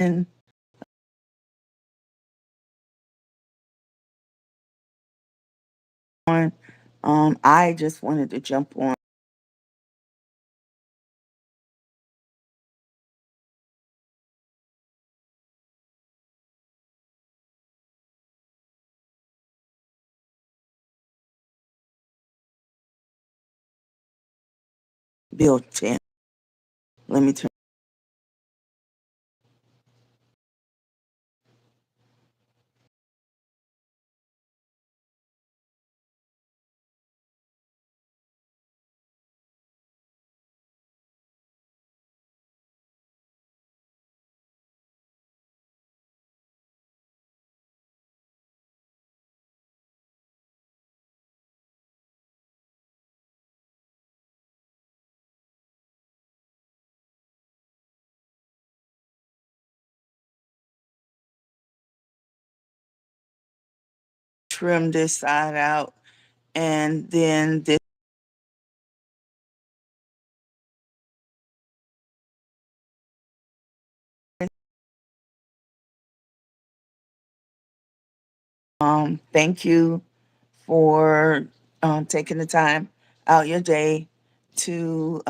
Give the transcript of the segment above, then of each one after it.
And I just wanted to jump on built in. Let me turn. Trim this side out, and then this thank you for taking the time out your day to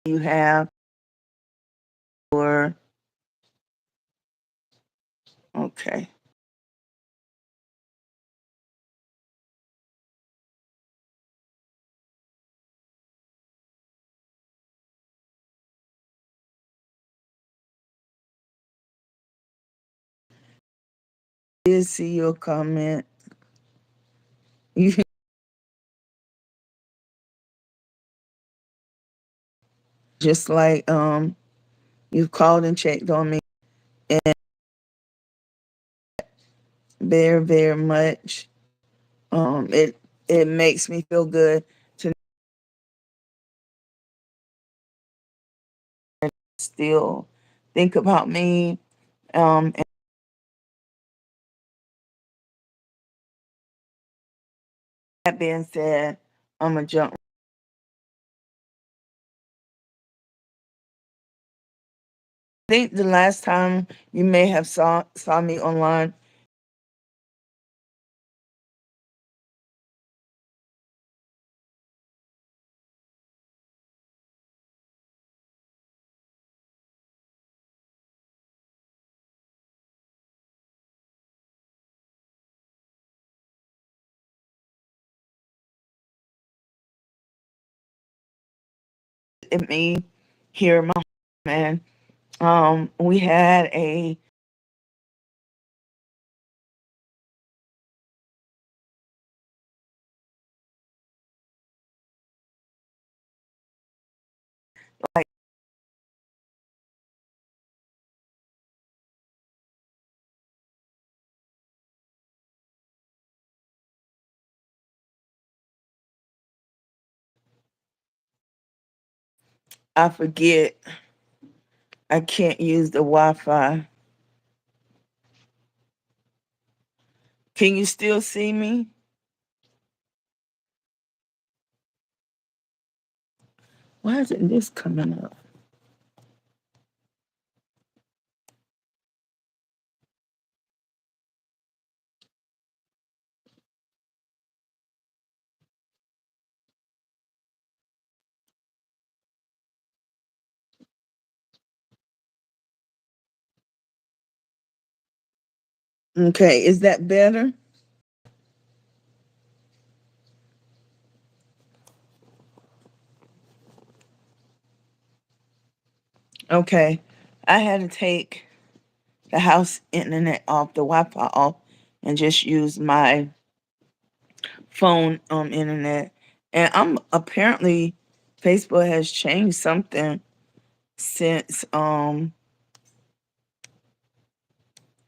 you have for okay. Did see your comment. You just like you called and checked on me, and very, very much. It makes me feel good to still think about me. And that being said, I'm gonna jump. I think the last time you may have saw me online, at me here, my man. We had a like I forget I can't use the Wi-Fi. Can you still see me? Why isn't this coming up? Okay, is that better? Okay. I had to take the house internet off, the Wi-Fi off, and just use my phone internet. And I'm apparently Facebook has changed something since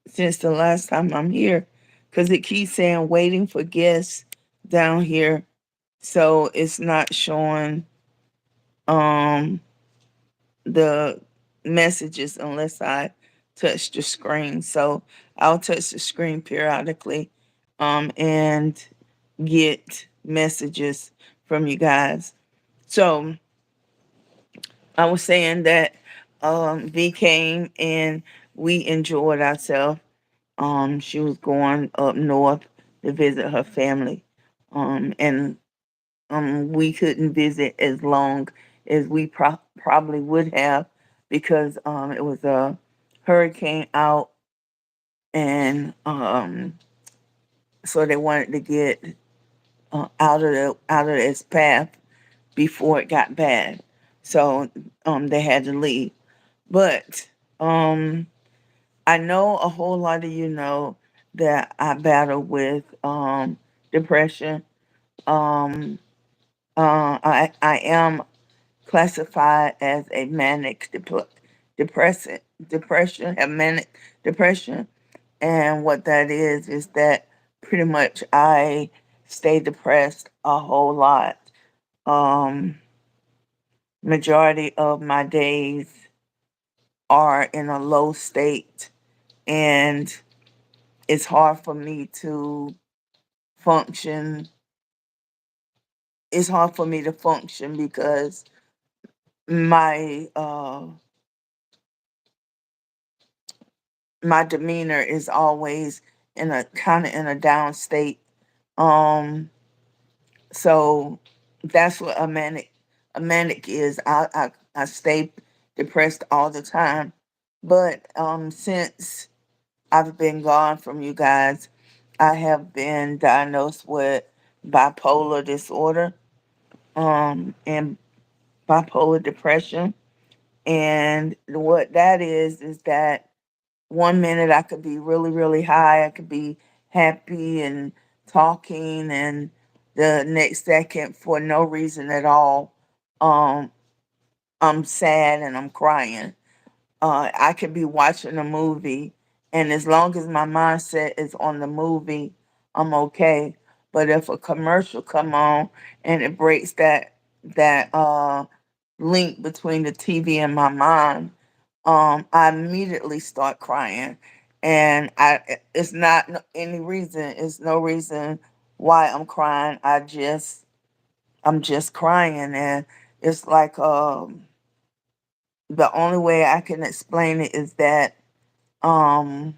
since the last time I'm here, because it keeps saying waiting for guests down here. So it's not showing um the messages unless I touch the screen. So I'll touch the screen periodically and get messages from you guys. So I was saying that V came and we enjoyed ourselves. She was going up north to visit her family. And we couldn't visit as long as we probably would have because it was a hurricane out, and so they wanted to get out of its path before it got bad. So they had to leave. But I know a whole lot of you know that I battle with depression. Um, I am classified as a manic depressant depression, have manic depression, and what that is that pretty much I stay depressed a whole lot. Um, Majority of my days are in a low state, and it's hard for me to function. It's hard for me to function because my my demeanor is always in a kind of in a down state. Um, so that's what a manic is. I stay depressed all the time. But since I've been gone from you guys, I have been diagnosed with bipolar disorder, and bipolar depression. And what that is that one minute I could be really, really high. I could be happy and talking, and the next second, for no reason at all, um, I'm sad and I'm crying. I could be watching a movie, and as long as my mindset is on the movie, I'm okay. But if a commercial come on and it breaks that link between the TV and my mind, I immediately start crying, and it's not any reason. It's no reason why I'm crying. I'm just crying, and it's like the only way I can explain it is that um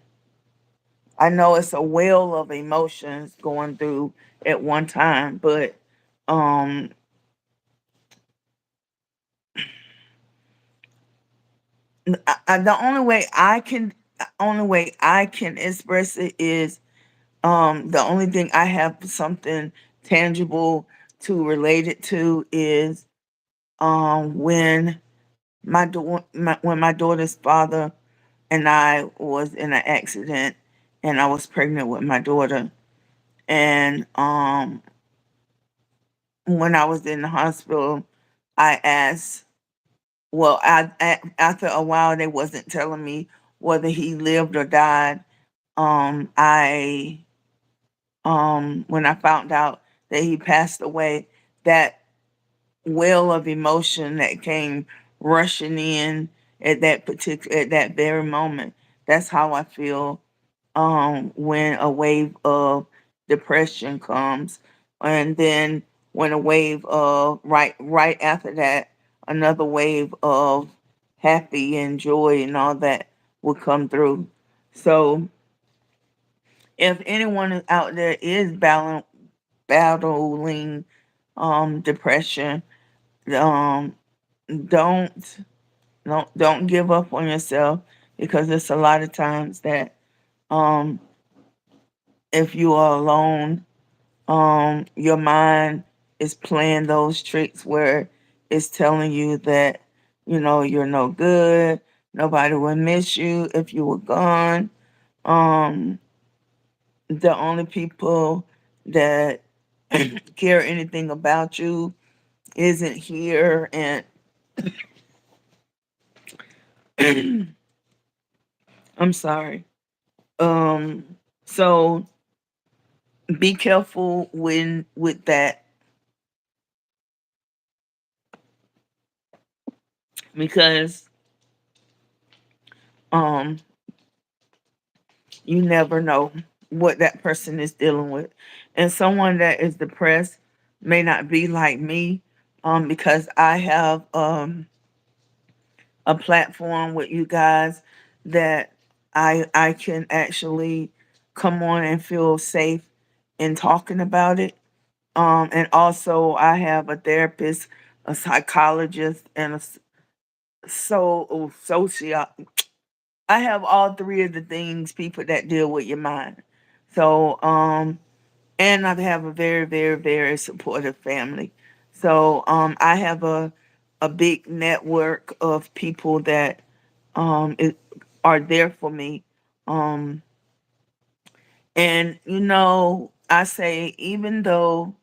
I know it's a whale of emotions going through at one time, but um the only way I can express it is the only thing I have something tangible to relate it to is when when my daughter's father and I was in an accident, and I was pregnant with my daughter. And when I was in the hospital, I asked, well, after a while, they wasn't telling me whether he lived or died. I when I found out that he passed away, that well of emotion that came rushing in at that very moment. That's how I feel when a wave of depression comes, and then when a wave of right after that, another wave of happy and joy and all that will come through. So if anyone out there is battling depression, um don't don't give up on yourself, because it's a lot of times that um if you are alone, your mind is playing those tricks where it's telling you that, you're no good, nobody will miss you if you were gone. um the only people that care anything about you isn't here, and I'm sorry. um so be careful when with that, because um you never know what that person is dealing with. And someone that is depressed, may not be like me, because I have a platform with you guys that I can actually come on and feel safe in talking about it. And also I have a therapist, a psychologist, and socio. I have all three of the things, people that deal with your mind. So and I have a very, very, very supportive family. So I have a big network of people that it, are there for me. Um, and I say, even though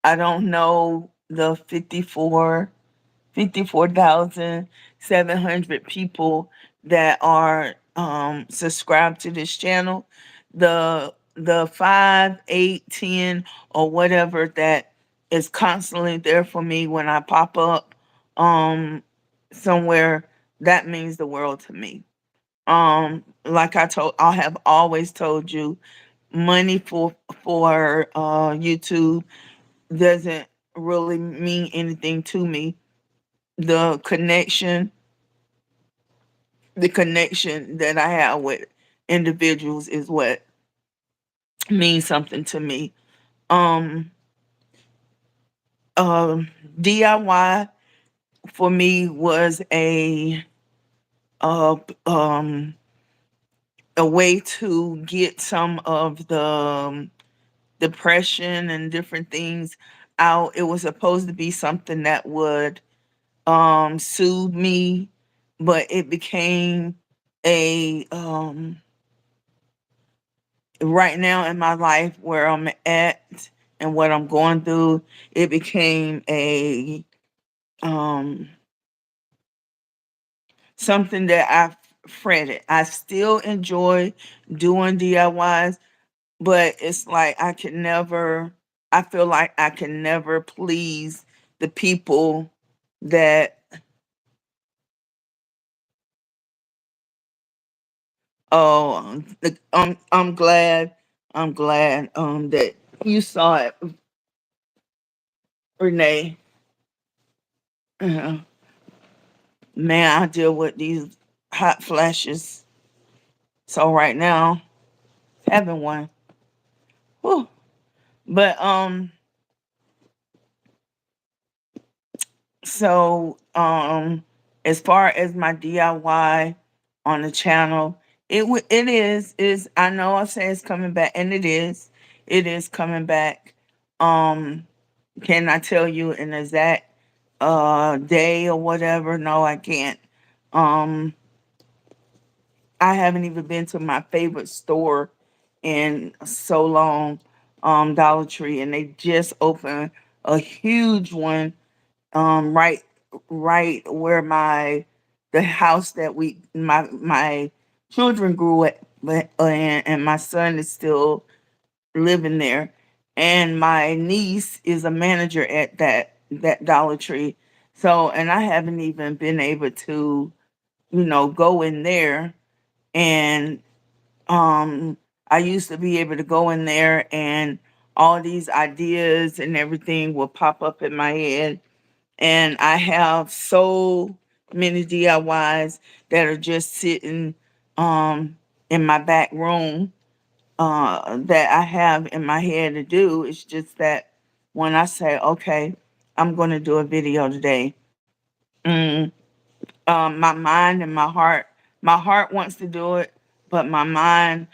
I don't know the 54,700 people that are subscribed to this channel, the 5, 8, 10, or whatever that is constantly there for me when I pop up um somewhere, that means the world to me. Like I have always told you, money for YouTube doesn't really mean anything to me. The connection that I have with individuals is what means something to me. Um, um, DIY for me was uh, um, a way to get some of the depression and different things out. It was supposed to be something that would soothe me, but it became a right now in my life where I'm at and what I'm going through, it became a um something that I fretted. I still enjoy doing DIYs, but it's like I feel like I can never please the people that I'm glad that you saw it, Renee. Uh, Man, I deal with these hot flashes. So right now, having one. Whew. But so as far as my DIY on the channel, it is I know I say it's coming back, and it is coming back. Um can I tell you an exact day or whatever? No, I can't. Um I haven't even been to my favorite store in so long, Dollar Tree, and they just opened a huge one right where the house that my children grew at, and my son is still living there, and my niece is a manager at that Dollar Tree. So, and I haven't even been able to go in there. And I used to be able to go in there, and all these ideas and everything will pop up in my head, and I have so many DIYs that are just sitting um in my back room that I have in my head to do. It's just that when I say, okay, I'm going to do a video today, mm, my mind and my heart wants to do it, but my mind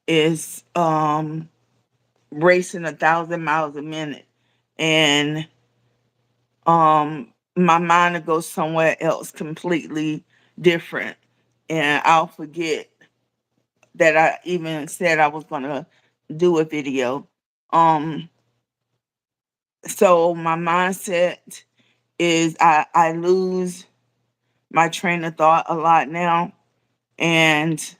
is racing 1,000 miles a minute, and my mind will go somewhere else completely different, and I'll forget that I even said I was gonna do a video. Um, so my mindset is I lose my train of thought a lot now, and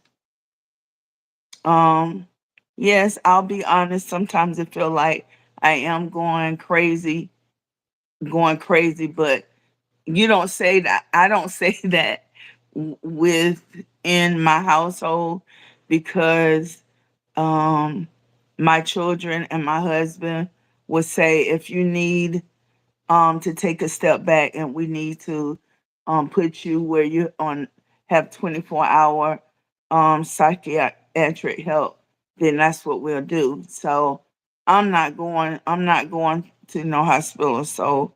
um, yes, I'll be honest. Sometimes it feel like I am going crazy, but you don't say that. I don't say that within my household, because um my children and my husband would say if you need to take a step back and we need to put you where you on have 24-hour psychiatric help, then that's what we'll do. So I'm not going to no hospital. So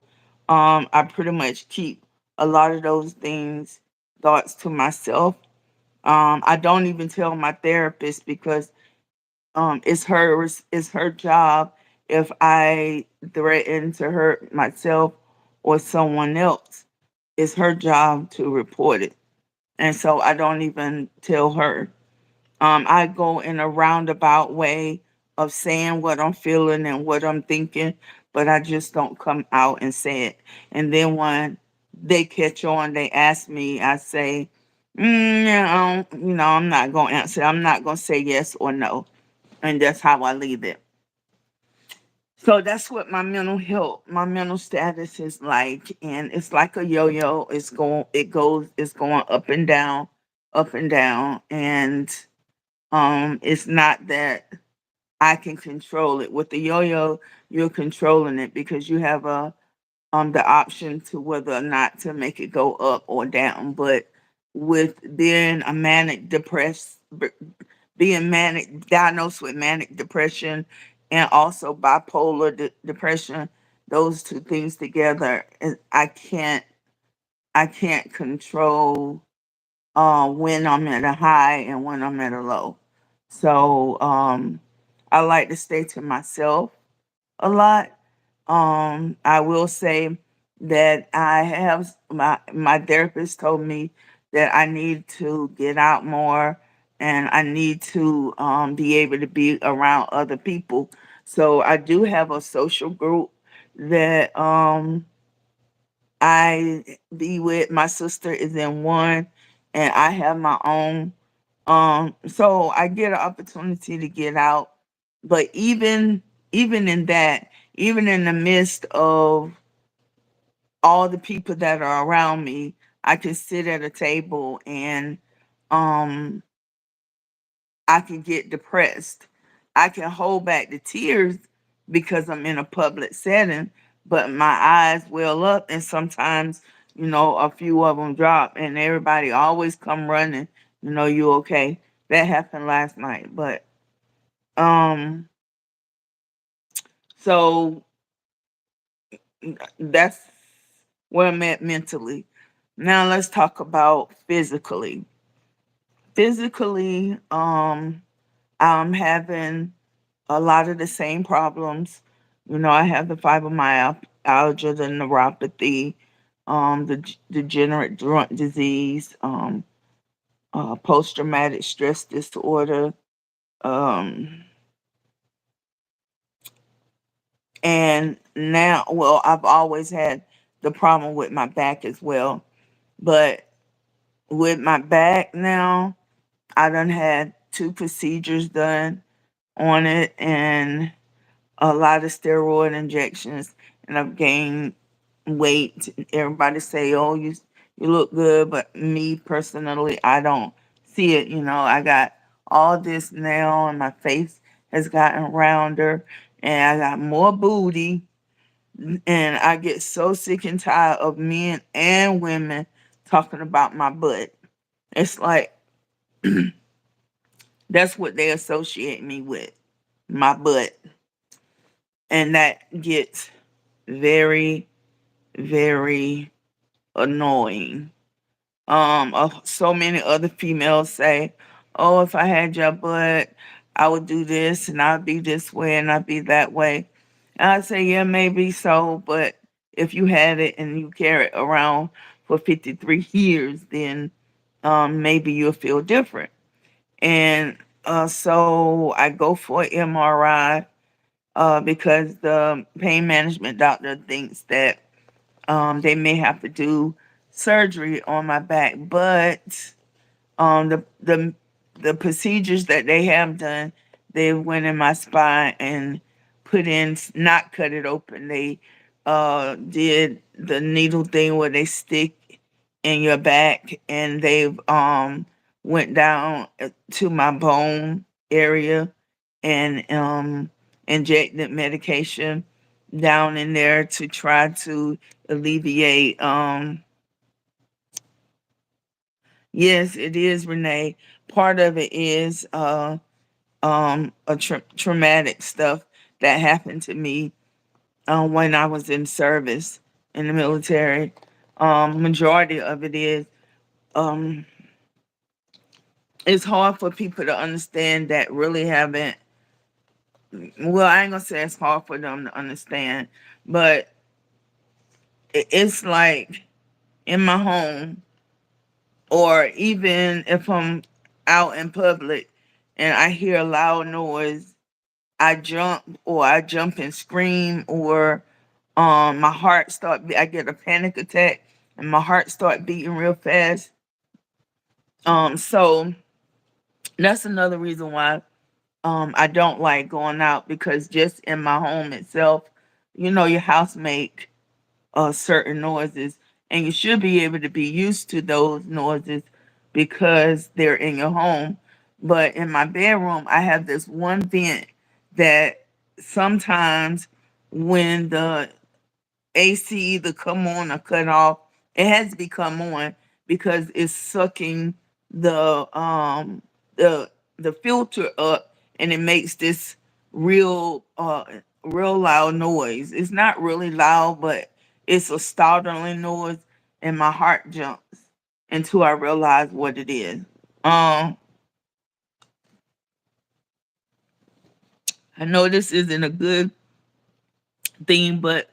I pretty much keep a lot of those thoughts to myself. I don't even tell my therapist because it's her job if I threaten to hurt myself or someone else. It's her job to report it. And so I don't even tell her. I go in a roundabout way of saying what I'm feeling and what I'm thinking, but I just don't come out and say it. And then when they catch on, they ask me, I say, yeah, I'm not going to answer. I'm not going to say yes or no. And that's how I leave it. So that's what my mental status is like, and it's like a yo-yo. It's going up and down, and it's not that I can control it. With the yo-yo, you're controlling it because you have the option to whether or not to make it go up or down. But with being a being manic, diagnosed with manic depression and also bipolar depression, those two things together, I can't control when I'm at a high and when I'm at a low. So I like to stay to myself a lot. I will say that my therapist told me that I need to get out more and I need to be able to be around other people. So I do have a social group that I be with. My sister is in one, and I have my own. So I get an opportunity to get out, but even in that, even in the midst of all the people that are around me, I can sit at a table and um I can get depressed. I can hold back the tears because I'm in a public setting, but my eyes well up, and sometimes, a few of them drop, and everybody always come running. You okay? That happened last night, but um, so that's where I'm at mentally. Now let's talk about physically. Physically, I'm having a lot of the same problems. I have the fibromyalgia, the neuropathy, the degenerate joint disease, post traumatic stress disorder, um, and now, well, I've always had the problem with my back as well, but with my back now, I done had two procedures done on it, and a lot of steroid injections, and I've gained weight. Everybody say, "Oh, you look good," but me personally, I don't see it. I got all this now, and my face has gotten rounder, and I got more booty, and I get so sick and tired of men and women talking about my butt. It's like that's what they associate me with, my butt, and that gets very, very annoying. So many other females say, "Oh, if I had your butt, I would do this and I'd be this way and I'd be that way." And I say, "Yeah, maybe so, but if you had it and you carry it around for 53 years, then maybe you'll feel different." And so I go for an MRI because the pain management doctor thinks that they may have to do surgery on my back, but um, the the the procedures that they have done, they went in my spine and put in, not cut it open. They did the needle thing where they stick in your back, and they've went down to my bone area and injected medication. down in there to try to alleviate. Yes, it is, Renee. Part of it is a traumatic stuff that happened to me when I was in service in the military. Majority of it is um, it's hard for people to understand that really haven't. Well, I ain't gonna say it's hard for them to understand, but it's like in my home, or even if I'm out in public and I hear a loud noise, I jump and scream, or my heart I get a panic attack and my heart start beating real fast. So that's another reason why I don't like going out, because just in my home itself, your house make certain noises, and you should be able to be used to those noises because they're in your home. But in my bedroom, I have this one vent that sometimes when the AC either come on or cut off, it has to be come on because it's sucking the um the the filter up, and it makes this real real loud noise. It's not really loud, but it's a startling noise, and my heart jumps until I realize what it is. Um I know this isn't a good thing, but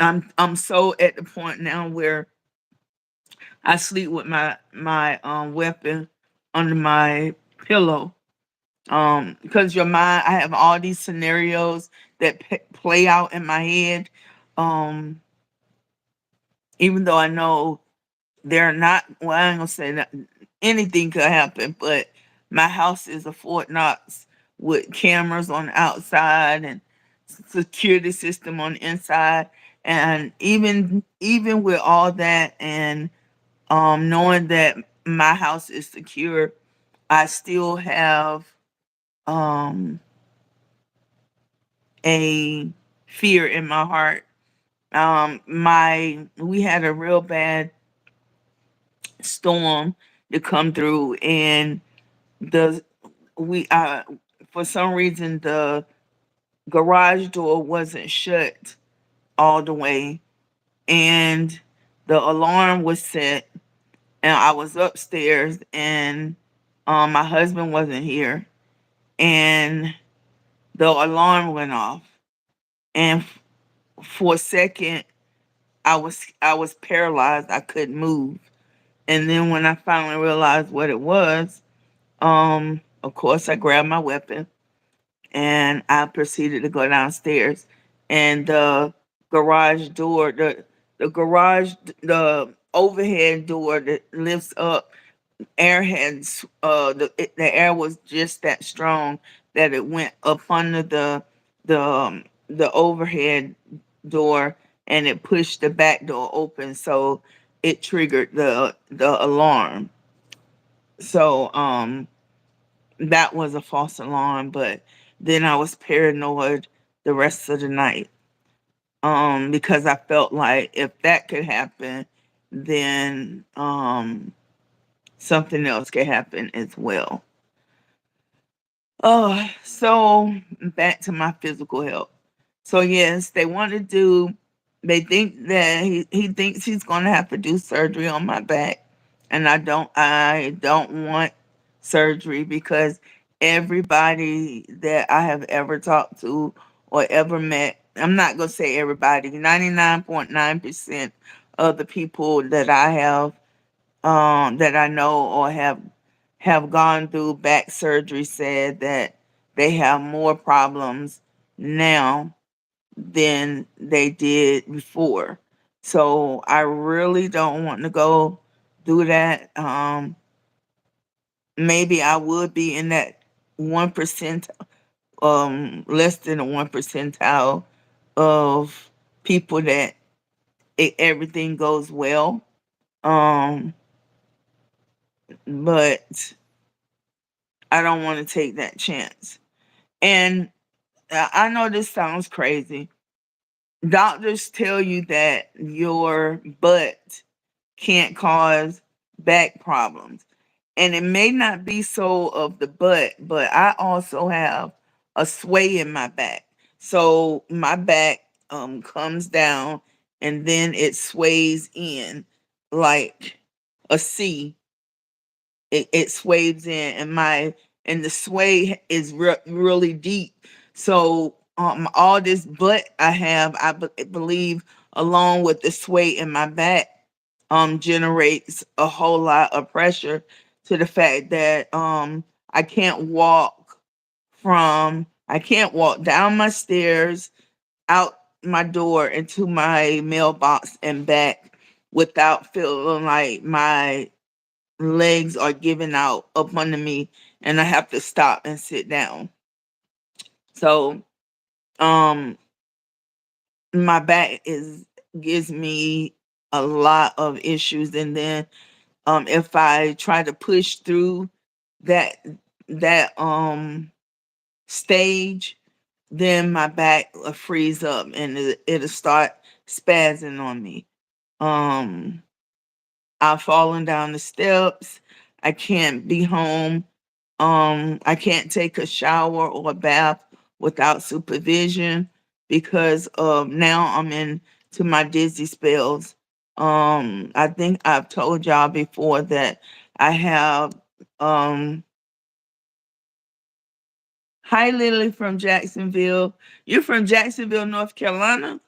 I'm so at the point now where I sleep with my weapon under my pillow. Because your mind, I have all these scenarios that play out in my head. Um, Even though I know they're not. Well, I ain't gonna say that anything could happen, but my house is a Fort Knox with cameras on the outside and security system on the inside. And even with all that, and knowing that my house is secure, I still have um, a fear in my heart. My We had a real bad storm to come through, and the we for some reason the garage door wasn't shut all the way, and the alarm was set, and I was upstairs, and my husband wasn't here, and the alarm went off, and for a second I was paralyzed. I couldn't move, and then when I finally realized what it was, of course I grabbed my weapon and I proceeded to go downstairs, and the overhead door that lifts up, air had the air was just that strong that it went up under the overhead door, and it pushed the back door open, so it triggered the alarm. So that was a false alarm, but then I was paranoid the rest of the night, because I felt like if that could happen, then something else could happen as well. Oh, so back to my physical health. So yes, they think that he thinks he's gonna have to do surgery on my back. And I don't want surgery, because everybody that I have ever talked to or ever met, I'm not gonna say everybody, 99.9% of the people that I know or have gone through back surgery said that they have more problems now than they did before. So I really don't want to go do that. Maybe I would be in that 1%, less than a 1 percentile of people that everything goes well. Um, but I don't want to take that chance. And I know this sounds crazy, doctors tell you that your butt can't cause back problems. And it may not be so of the butt, but I also have a sway in my back. So my back comes down and then it sways in like a C. It sways in, and the sway is really deep. So all this butt I have, believe, along with the sway in my back, generates a whole lot of pressure to the fact that I can't walk down my stairs, out my door into my mailbox and back without feeling like my legs are giving out up under me and I have to stop and sit down. So um my back is gives me a lot of issues, and then if I try to push through that that stage, then my back will freeze up and it'll start spazzing on me. um I've fallen down the steps. I can't be home. I can't take a shower or a bath without supervision because now I'm into my dizzy spells. I think I've told y'all before that I have um hi Lily from Jacksonville. You're from Jacksonville, North Carolina?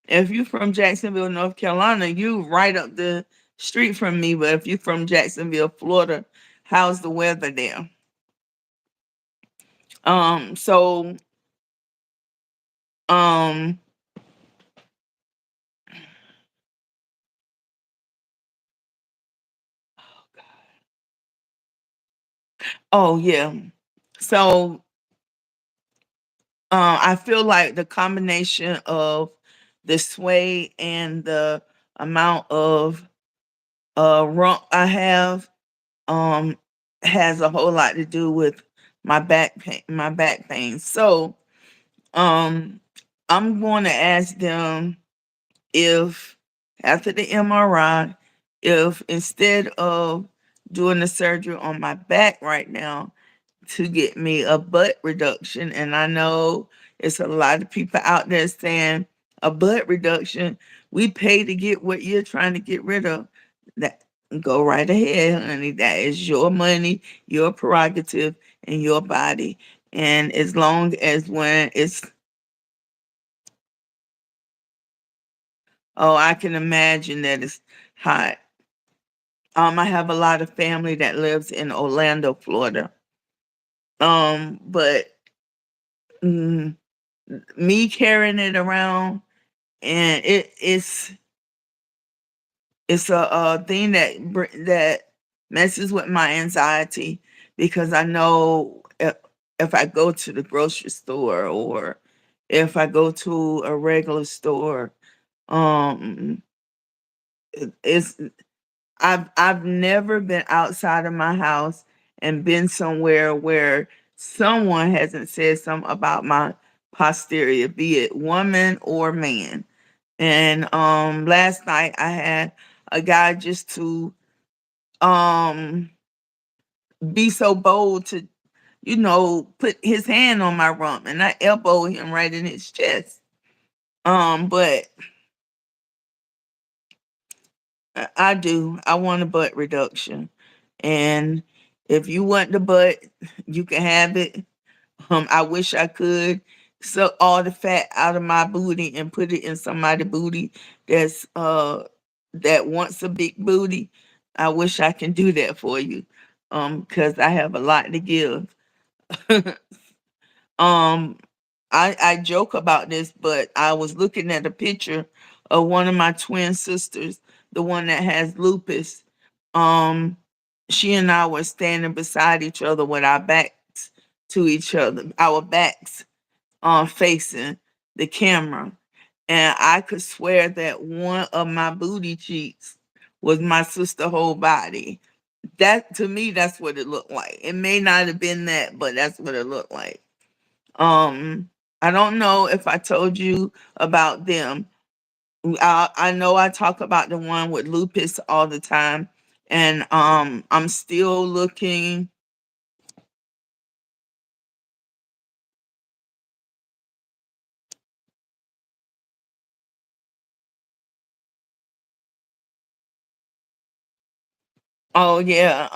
If you're from Jacksonville, North Carolina, you right up the street from me. But if you're from Jacksonville, Florida, how's the weather there? So um oh yeah. So I feel like the combination of the sway and the amount of rump I have um has a whole lot to do with my back pain. So um I'm going to ask them if after the MRI, if instead of doing the surgery on my back right now, to get me a butt reduction. And I know it's a lot of people out there saying a butt reduction. We pay to get what you're trying to get rid of. That go right ahead, honey. That is your money, your prerogative, and your body. And as long as when it's oh, I can imagine that it's hot. I have a lot of family that lives in Orlando, Florida. But mm, me carrying it around, and it's a thing that messes with my anxiety because I know if I go to the grocery store or if I go to a regular store, um, it's I've never been outside of my house and been somewhere where someone hasn't said something about my posterior, be it woman or man. And last night I had a guy just to um be so bold to, put his hand on my rump and I elbowed him right in his chest. But I do. I want a butt reduction. And if you want the butt, you can have it. I wish I could suck all the fat out of my booty and put it in somebody's booty that wants a big booty. I wish I can do that for you. Because I have a lot to give. um I joke about this, but I was looking at a picture of one of my twin sisters, the one that has lupus. Um, she and I were standing beside each other with our backs to each other, our backs facing the camera. And I could swear that one of my booty cheeks was my sister's whole body. That to me, that's what it looked like. It may not have been that, but that's what it looked like. Um I don't know if I told you about them. I know I talk about the one with lupus all the time, and I'm still looking. Oh yeah,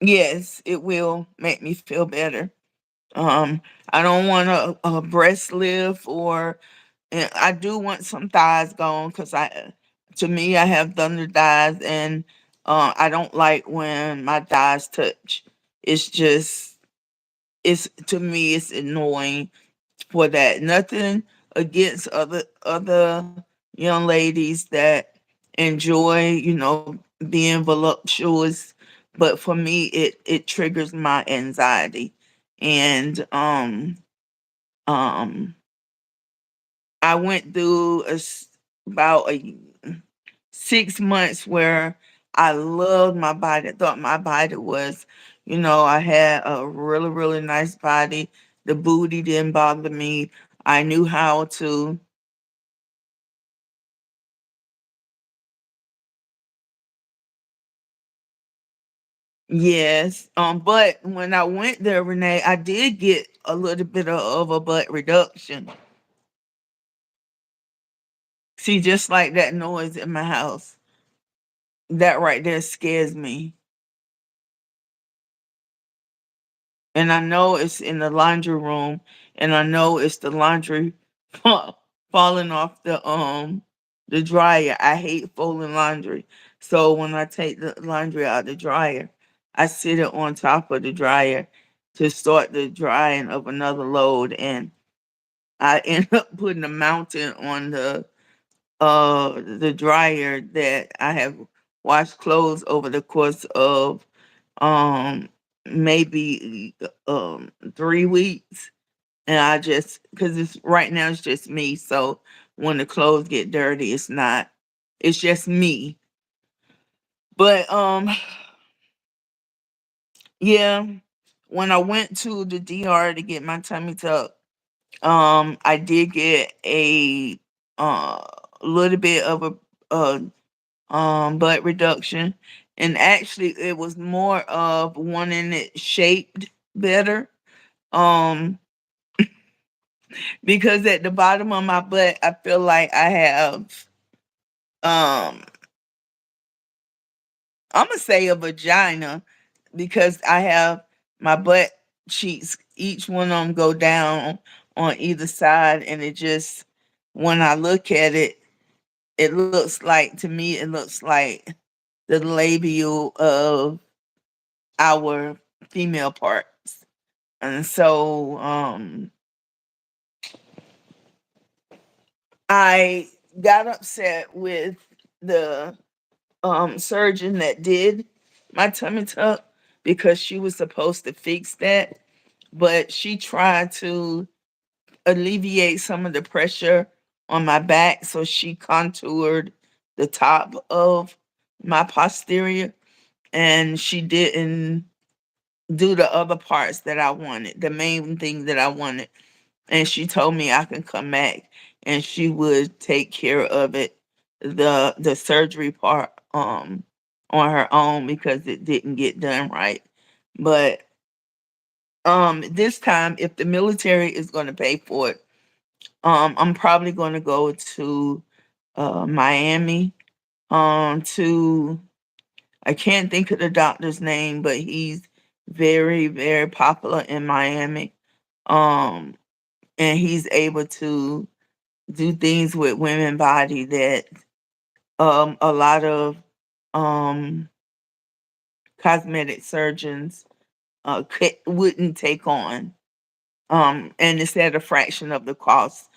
yes, it will make me feel better. Um, I don't want a breast lift, or and I do want some thighs gone because to me, I have thunder thighs, and I don't like when my thighs touch. It's just, it's to me, it's annoying for that. Nothing against other young ladies that enjoy, being voluptuous, but for me, it triggers my anxiety, and um I went through about 6 months where I loved my body. I thought my body was, I had a really, really nice body. The booty didn't bother me. I knew how to, yes. But when I went there, Renee, I did get a little bit of a butt reduction. See, just like that noise in my house, that right there scares me. And I know it's in the laundry room, and I know it's the laundry falling off the dryer. I hate folding laundry. So when I take the laundry out of the dryer, I sit it on top of the dryer to start the drying of another load, and I end up putting a mountain on the dryer that I have washed clothes over the course of um maybe 3 weeks. And I just, because it's right now it's just me, so when the clothes get dirty, it's just me. But yeah, when I went to the DR to get my tummy tuck, I did get a uh little bit of butt reduction, and actually it was more of wanting it shaped better. Um, because at the bottom of my butt, I feel like I have, um, I'm gonna say a vagina, because I have my butt cheeks, each one of them go down on either side, and it just, when I look at it, it looks like, to me, it looks like the labial of our female parts. And so I got upset with the surgeon that did my tummy tuck, because she was supposed to fix that, but she tried to alleviate some of the pressure on my back, so she contoured the top of my posterior, and she didn't do the other parts that I wanted, the main thing that I wanted. And she told me I can come back and she would take care of it, the surgery part, on her own, because it didn't get done right. But this time, if the military is going to pay for it, I'm probably going to go to Miami, to, I can't think of the doctor's name, but he's very, very popular in Miami. Um, and he's able to do things with women body that a lot of um cosmetic surgeons wouldn't take on. And it's at a fraction of the cost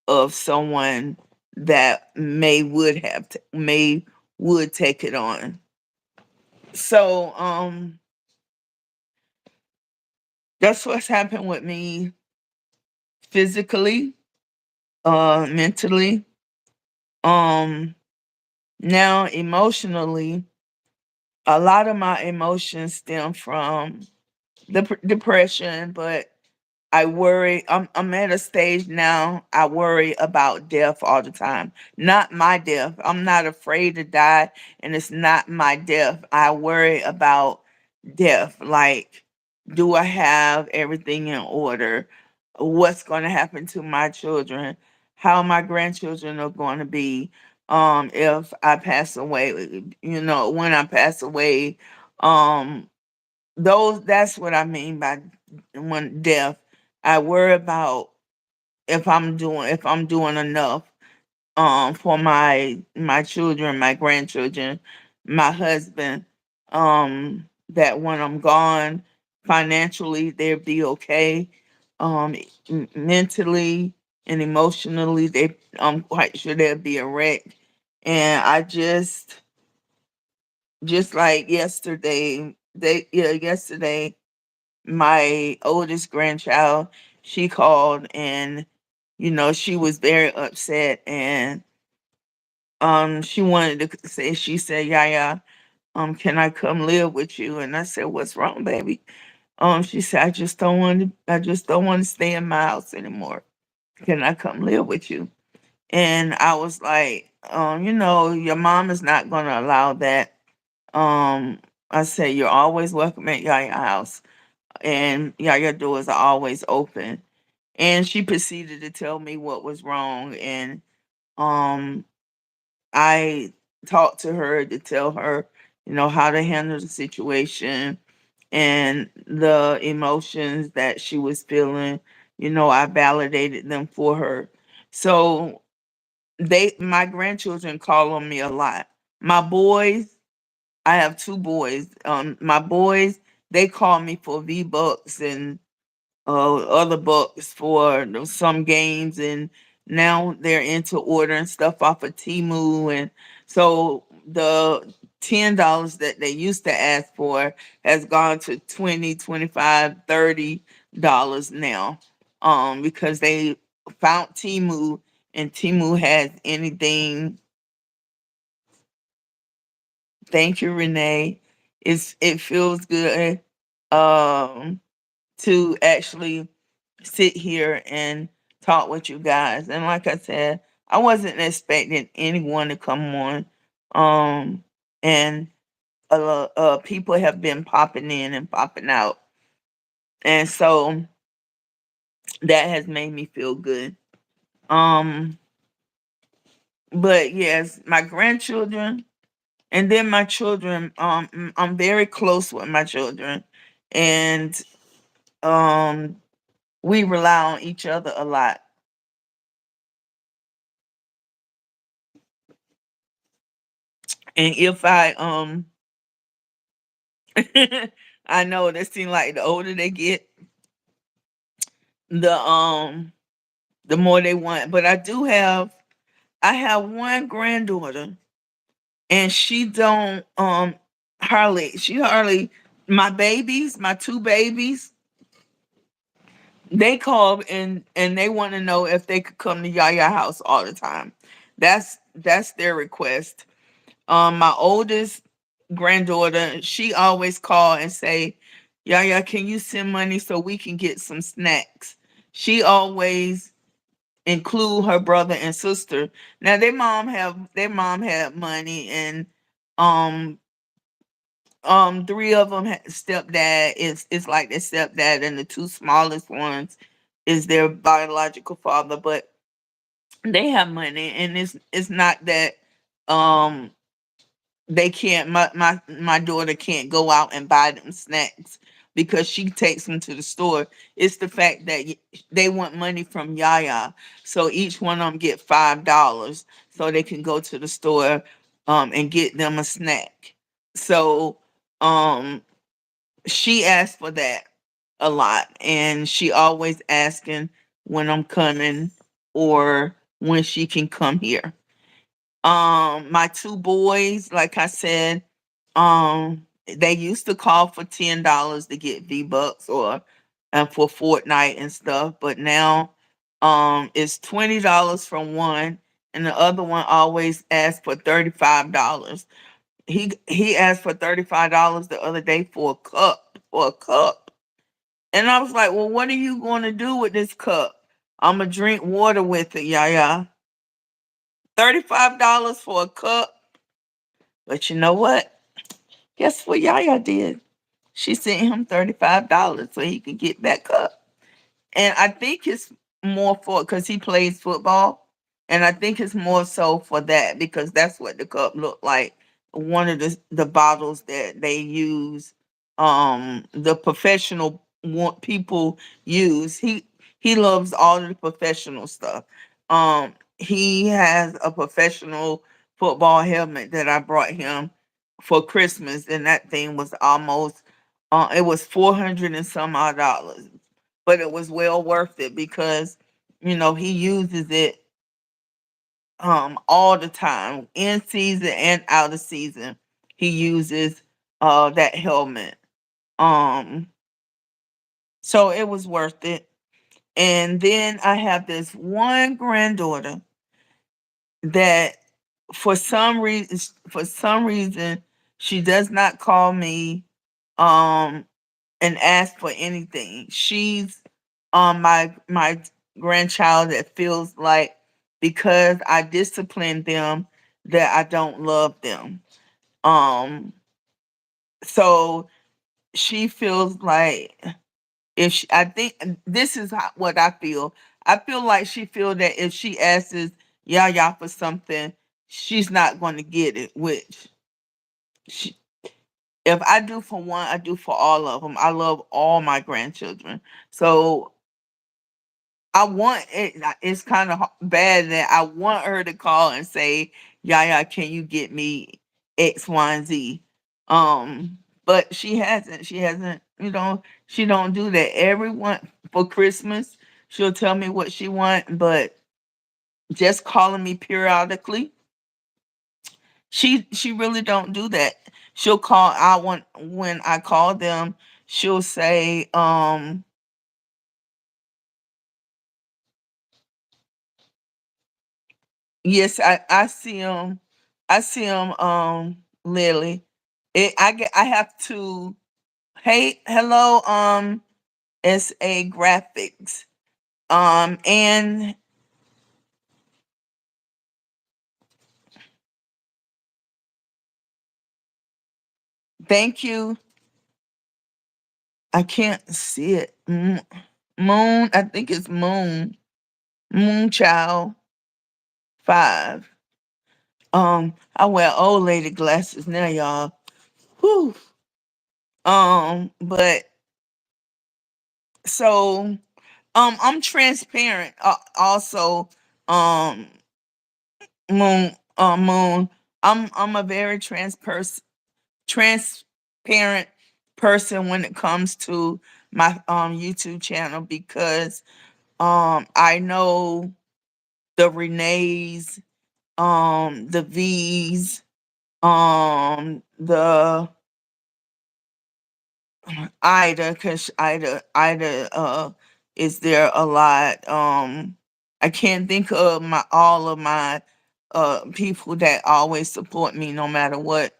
of someone that may would take it on. So that's what's happened with me physically, mentally. Um Now emotionally, a lot of my emotions stem from depression, but I worry. I'm at a stage now. I worry about death all the time. Not my death. I'm not afraid to die, and it's not my death. I worry about death. Like, do I have everything in order? What's going to happen to my children? How my grandchildren are going to be if I pass away? When I pass away. Um, that's what I mean by when death. I worry about if I'm doing enough for my children, my grandchildren, my husband, that when I'm gone, financially they'll be okay. Mentally and emotionally I'm quite sure they'll be a wreck. And I just like yesterday, my oldest grandchild, she called, and she was very upset, and she wanted to say, she said, "Yeah, can I come live with you?" And I said, "What's wrong, baby?" She said, I just don't want to stay in my house anymore. Can I come live with you?" And I was like, your mom is not gonna allow that. um I said, "You're always welcome at Yaya house, and Yaya doors are always open." And she proceeded to tell me what was wrong, and um I talked to her to tell her, how to handle the situation and the emotions that she was feeling. I validated them for her. So my grandchildren call on me a lot. My boys, I have two boys. My boys, they call me for V-Bucks and other books for some games, and now they're into ordering stuff off of Timu, and so the $10 that they used to ask for has gone to 20, 25, $30 now, because they found Timu, and Timu has anything. Thank you, Renee. It feels good um to actually sit here and talk with you guys. And like I said, I wasn't expecting anyone to come on. Um, and people have been popping in and popping out. And so that has made me feel good. Um, but yes, my grandchildren and then my children, I'm very close with my children. And um, we rely on each other a lot. And if I know that seems like the older they get, the um the more they want. But I have one granddaughter, and she don't hardly my babies, my two babies, they call and they want to know if they could come to Yaya house all the time. That's their request. My oldest granddaughter, she always call and say, "Yaya, can you send money so we can get some snacks?" She always include her brother and sister. Now their mom had money, and um three of them had stepdad. It's like their stepdad, and the two smallest ones is their biological father, but they have money, and it's not that um they can't my daughter can't go out and buy them snacks because she takes them to the store. It's the fact that they want money from Yaya, so each one of them get $5 so they can go to the store and get them a snack. So um she asked for that a lot, and she always asking when I'm coming or when she can come here. My two boys, like I said, they used to call for $10 to get V-Bucks or for Fortnite and stuff, but now it's $20 from one, and the other one always asks for $35. He asked for $35 the other day for a cup. And I was like, well, what are you going to do with this cup? I'm going to drink water with it, yeah. $35 for a cup. But you know what? Guess what Yaya did? She sent him $35 so he could get that cup. And I think it's more for because he plays football, and I think it's more so for that because that's what the cup looked like. One of the bottles that they use, the professional people use. He loves all of the professional stuff. He has a professional football helmet that I brought him for Christmas, and that thing was almost, it was 400 and some odd dollars, but it was well worth it because he uses it all the time, in season and out of season. He uses that helmet. Um so it was worth it. And then I have this one granddaughter that for some reason she does not call me um and ask for anything. She's my grandchild that feels like because I discipline them that I don't love them. Um so she feels like if she, I think this is what I feel. I feel like she feel that if she asks Yaya for something, she's not going to get it. Which she, if I do for one, I do for all of them. I love all my grandchildren, so I want it. It's kind of bad that I want her to call and say, "Yaya, can you get me X, Y, and Z?" But she hasn't. She hasn't. She don't do that. Everyone for Christmas, she'll tell me what she want, but just calling me periodically, she really don't do that. She'll call. I want when I call them, she'll say, yes, I see him. I see him. Lily. I have to. Hey, hello. SA Graphics. And thank you. I can't see it. Moon. I think it's Moon. Moonchild 5. I wear old lady glasses now, y'all. Whew. But so I'm transparent. Also, um, Moon. I'm a very transparent person when it comes to my YouTube channel because I know the Renees, the V's, the Ida, because Ida is there a lot. I can't think of my all of my people that always support me no matter what.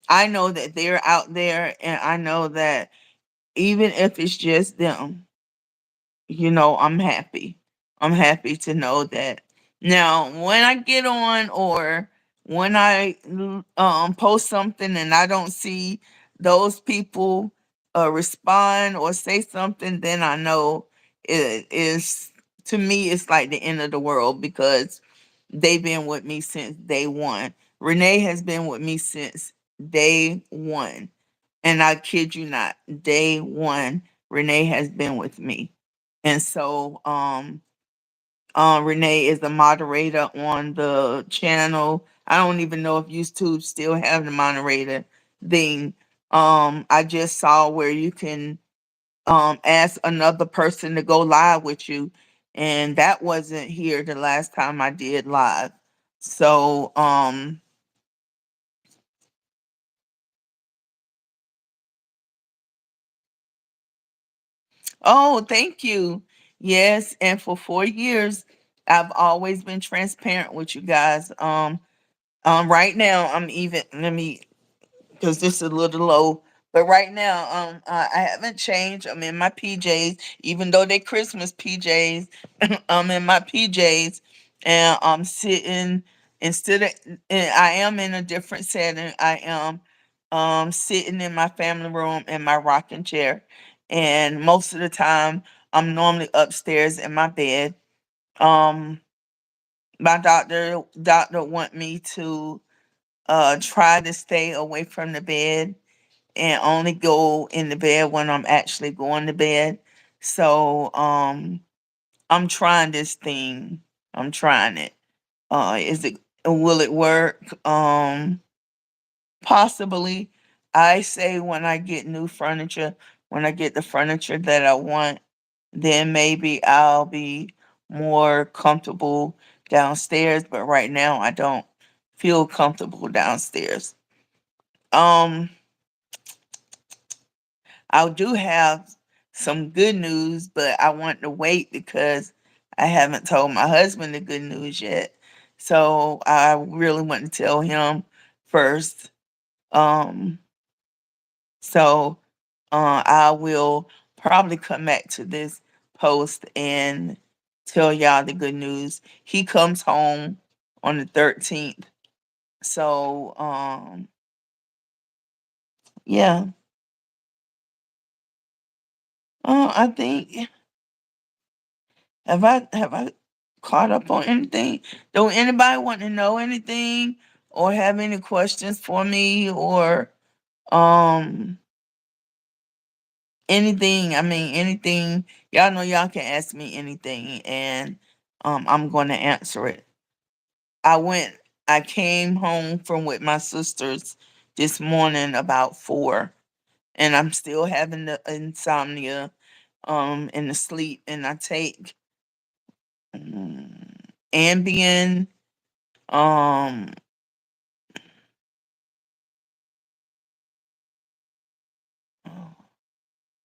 I know that they're out there, and I know that even if it's just them, I'm happy. I'm happy to know that. Now, when I get on or when I post something and I don't see those people respond or say something, then I know it is, to me, it's like the end of the world because they've been with me since day one. Renee has been with me since day one. And I kid you not, day one, Renee has been with me. And so Renee is the moderator on the channel. I don't even know if YouTube still have the moderator thing. I just saw where you can ask another person to go live with you, and that wasn't here the last time I did live. So oh, thank you. Yes, and for 4 years I've always been transparent with you guys. Right now I'm even, let me, because this is a little low, But right now, I haven't changed. I'm in my PJs, even though they Christmas PJs. I'm in my PJs, and I'm sitting instead of. And I am in a different setting. I am sitting in my family room in my rocking chair, and most of the time I'm normally upstairs in my bed. Um, my doctor want me to try to stay away from the bed and only go in the bed when I'm actually going to bed. So I'm trying this thing. I'm trying it. Is it will it work? Possibly. I say when I get new furniture, when I get the furniture that I want, then maybe I'll be more comfortable downstairs, but right now I don't feel comfortable downstairs. Um I do have some good news, but I want to wait because I haven't told my husband the good news yet. So I really want to tell him first. Um, so I will probably come back to this post and tell y'all the good news. He comes home on the 13th. So yeah. I think have I caught up on anything? Do anybody want to know anything or have any questions for me or um anything? I mean anything. Y'all know y'all can ask me anything and I'm going to answer it. I went I came home from with my sisters this morning about 4 and I'm still having the insomnia and the sleep and I take Ambien um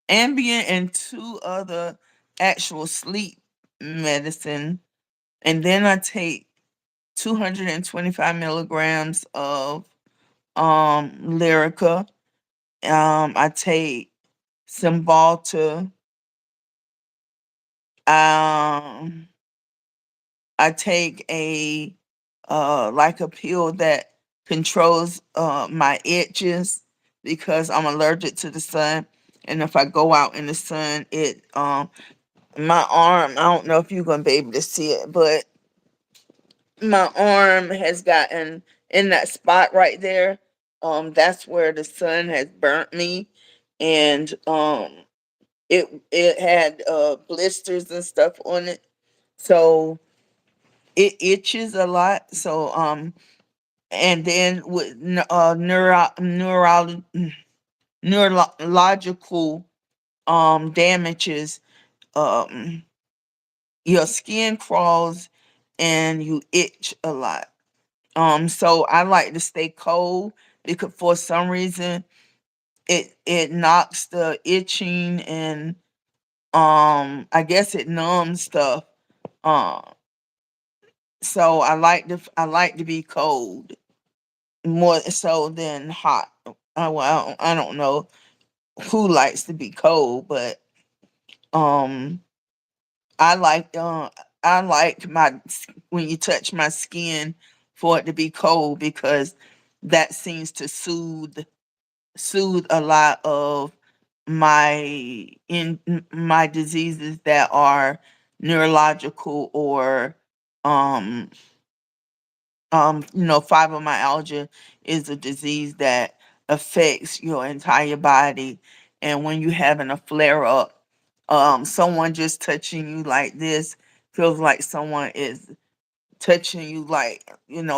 Ambien and 2 other actual sleep medicine, and then I take 225 milligrams of Lyrica. I take Cymbalta. Um, I take a like a pill that controls my itches because I'm allergic to the sun, and if I go out in the sun, it my arm, I don't know if you're gonna be able to see it, but my arm has gotten in that spot right there. That's where the sun has burnt me, and it had blisters and stuff on it, so it itches a lot. So and then with neurological damages, um your skin crawls and you itch a lot. So I like to stay cold because for some reason it knocks the itching and I guess it numbs stuff. Um so I like to be cold more so than hot. Well, I don't know who likes to be cold, but um I like when you touch my skin for it to be cold because that seems to soothe a lot of my diseases that are neurological or um fibromyalgia is a disease that affects your entire body, and when you're having a flare up, someone just touching you like this feels like someone is touching you, like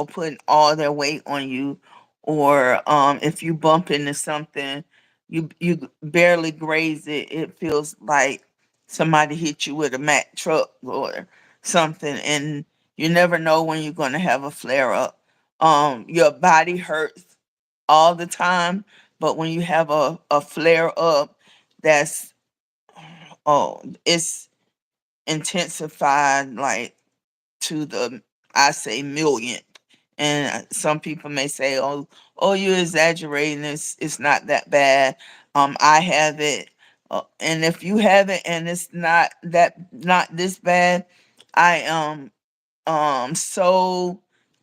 putting all their weight on you, or if you bump into something, you barely graze it, it feels like somebody hit you with a Mack truck or something, and you never know when you're going to have a flare up. Your body hurts all the time, but when you have a flare up, that's it's intensified, like to the, I say, millionth. And some people may say, "Oh, you're exaggerating. It's not that bad." I have it, and if you have it and it's not this bad, I am so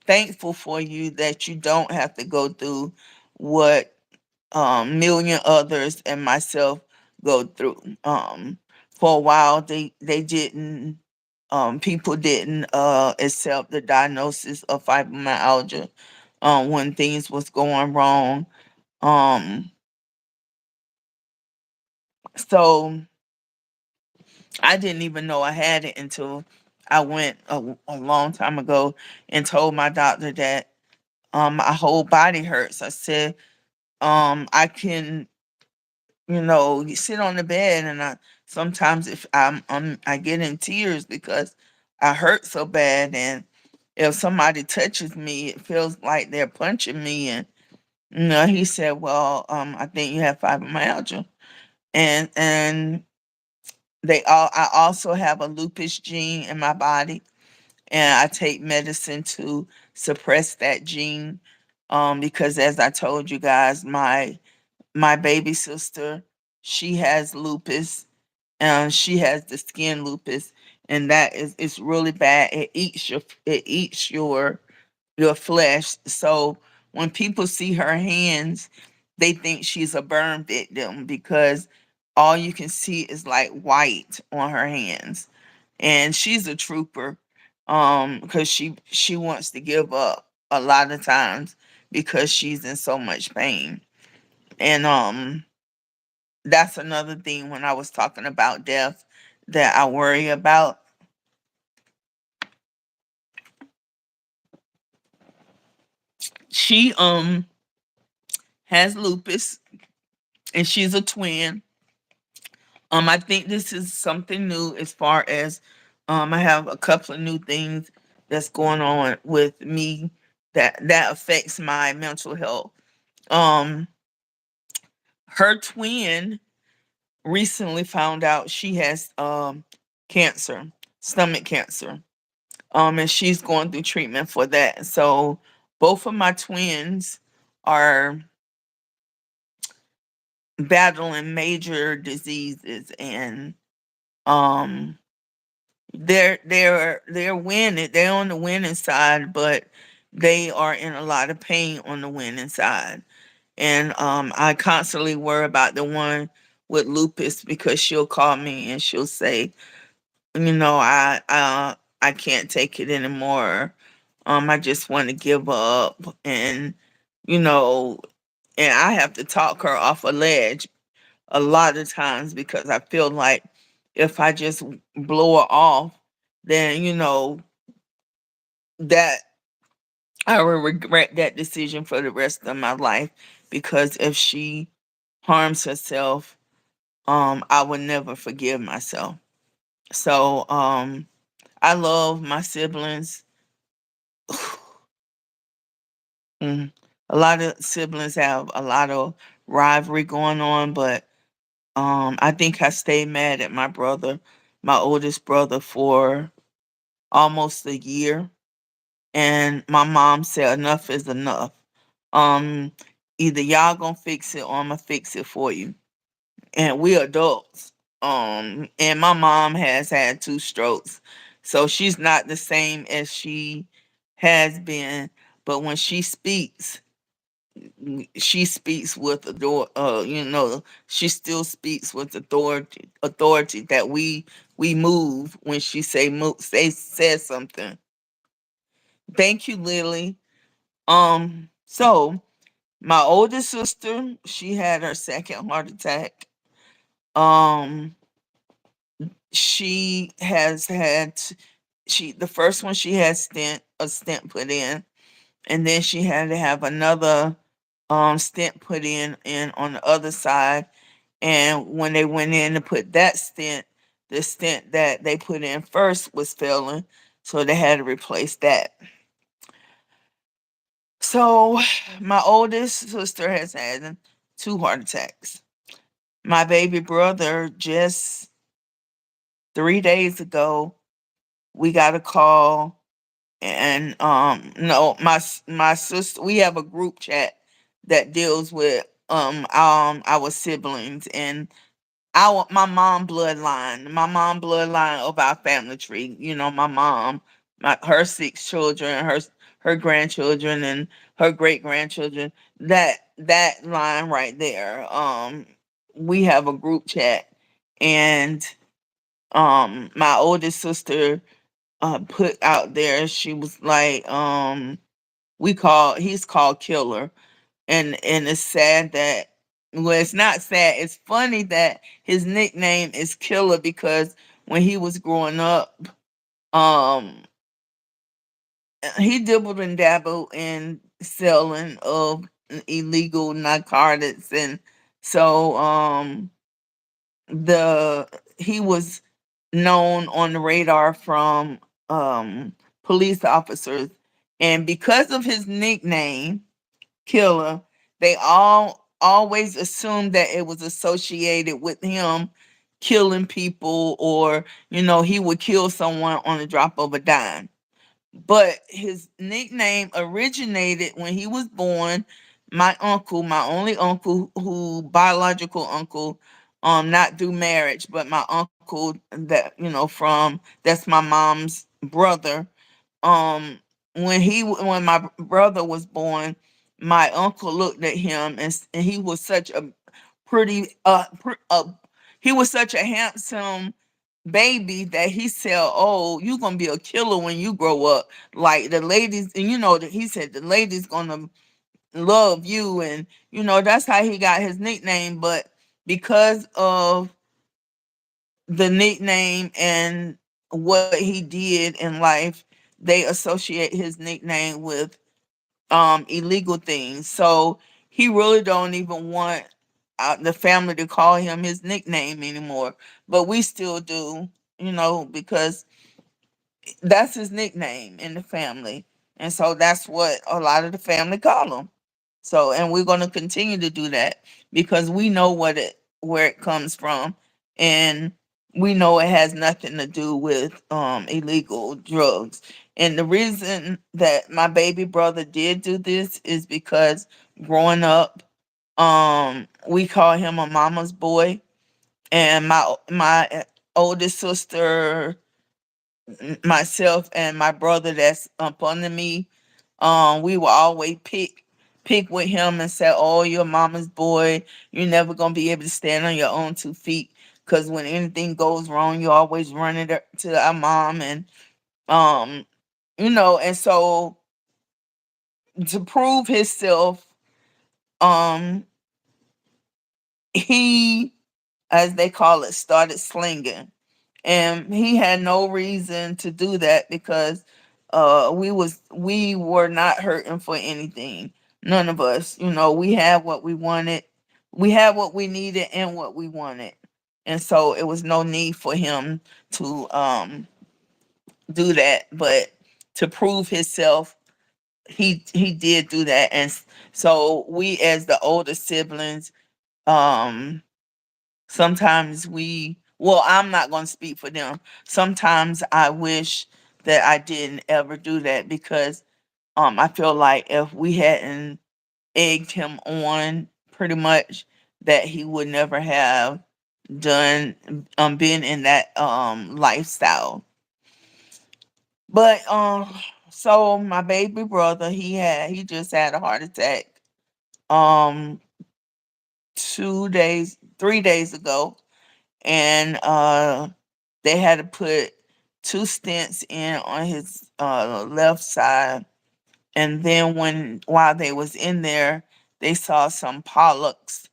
thankful for you that you don't have to go through what million others and myself go through. For a while, they didn't. People didn't accept the diagnosis of fibromyalgia when things was going wrong. Um, so I didn't even know I had it until I went a long time ago and told my doctor that my whole body hurts. I said, I can, you sit on the bed, and I sometimes if I get in tears because I hurt so bad, and if somebody touches me, it feels like they're punching me. And he said, well, I think you have fibromyalgia, and I also have a lupus gene in my body, and I take medicine to suppress that gene. Because as I told you guys, my baby sister, she has lupus, and she has the skin lupus, and that is it's really bad. It eats your flesh. So when people see her hands, they think she's a burn victim because all you can see is like white on her hands. And she's a trooper, because she wants to give up a lot of times because she's in so much pain. And that's another thing when I was talking about death that I worry about. She has lupus, and she's a twin. I think this is something new as far as I have a couple of new things that's going on with me that affects my mental health. Um Her twin recently found out she has cancer, stomach cancer. And she's going through treatment for that. So both of my twins are battling major diseases, and um they're winning. They're on the winning side, but they are in a lot of pain on the winning side. And I constantly worry about the one with lupus because she'll call me and she'll say, I can't take it anymore. I just want to give up, and you know, and I have to talk her off a ledge a lot of times because I feel like if I just blow her off, then that I will regret that decision for the rest of my life, because if she harms herself, I would never forgive myself. So I love my siblings. Mm. A lot of siblings have a lot of rivalry going on, but I think I stayed mad at my brother, my oldest brother, for almost a year. And my mom said enough is enough. Um, Either y'all gonna fix it or I'm gonna fix it for you. And we adults. And my mom has had 2 strokes. So she's not the same as she has been. But when she speaks with she still speaks with authority that we move when she says something. Thank you, Lily. So my oldest sister, she had her second heart attack. Um, she has had she the first one she had a stent put in, and then she had to have another stent put in on the other side. And when they went in to put that stent, the stent that they put in first was failing, so they had to replace that. So my oldest sister has had 2 heart attacks. My baby brother, just 3 days ago, we got a call, and no, my sister, we have a group chat that deals with our siblings and our my mom bloodline of our family tree. You know, my mom, her 6 children, her grandchildren, and her great grandchildren. That line right there. We have a group chat, and my oldest sister put out there. She was like, he's called Killer, and it's sad that, well, it's not sad, it's funny that his nickname is Killer because when he was growing up, um he dibbled and dabbled in selling of illegal narcotics, and so the he was known on the radar from um police officers, and because of his nickname Killer, they all always assumed that it was associated with him killing people, or he would kill someone on the drop of a dime. But his nickname originated when he was born. My uncle, my only uncle, who biological uncle, not through marriage, but my uncle that from that's my mom's brother. Um, when my brother was born, my uncle looked at him, and he was such a pretty he was such a handsome baby that he said, "Oh, you gonna be a killer when you grow up." Like the ladies, and that he said the ladies gonna love you, and that's how he got his nickname. But because of the nickname and what he did in life, they associate his nickname with illegal things. So he really don't even want the family to call him his nickname anymore. But we still do, because that's his nickname in the family. And so that's what a lot of the family call him. So, and we're going to continue to do that because we know where it comes from, and we know it has nothing to do with illegal drugs. And the reason that my baby brother did do this is because growing up, we call him a mama's boy, and my oldest sister, myself, and my brother that's up under me, we will always pick with him and say, "Oh, you're mama's boy. You're never gonna be able to stand on your own 2 feet." Because when anything goes wrong, you always run it to our mom, and um, and so to prove himself, um, he, as they call it, started slinging. And he had no reason to do that because we were not hurting for anything. None of us. We had what we wanted. We had what we needed and what we wanted. And so it was no need for him to do that. But to prove himself, he did do that. And so we, as the older siblings, um sometimes I'm not going to speak for them. Sometimes I wish that I didn't ever do that because I feel like if we hadn't egged him on, pretty much, that he would never have done been in that lifestyle. But so my baby brother, he just had a heart attack um 2 days 3 days ago, and they had to put 2 stents in on his left side. And then while they was in there, they saw some polyps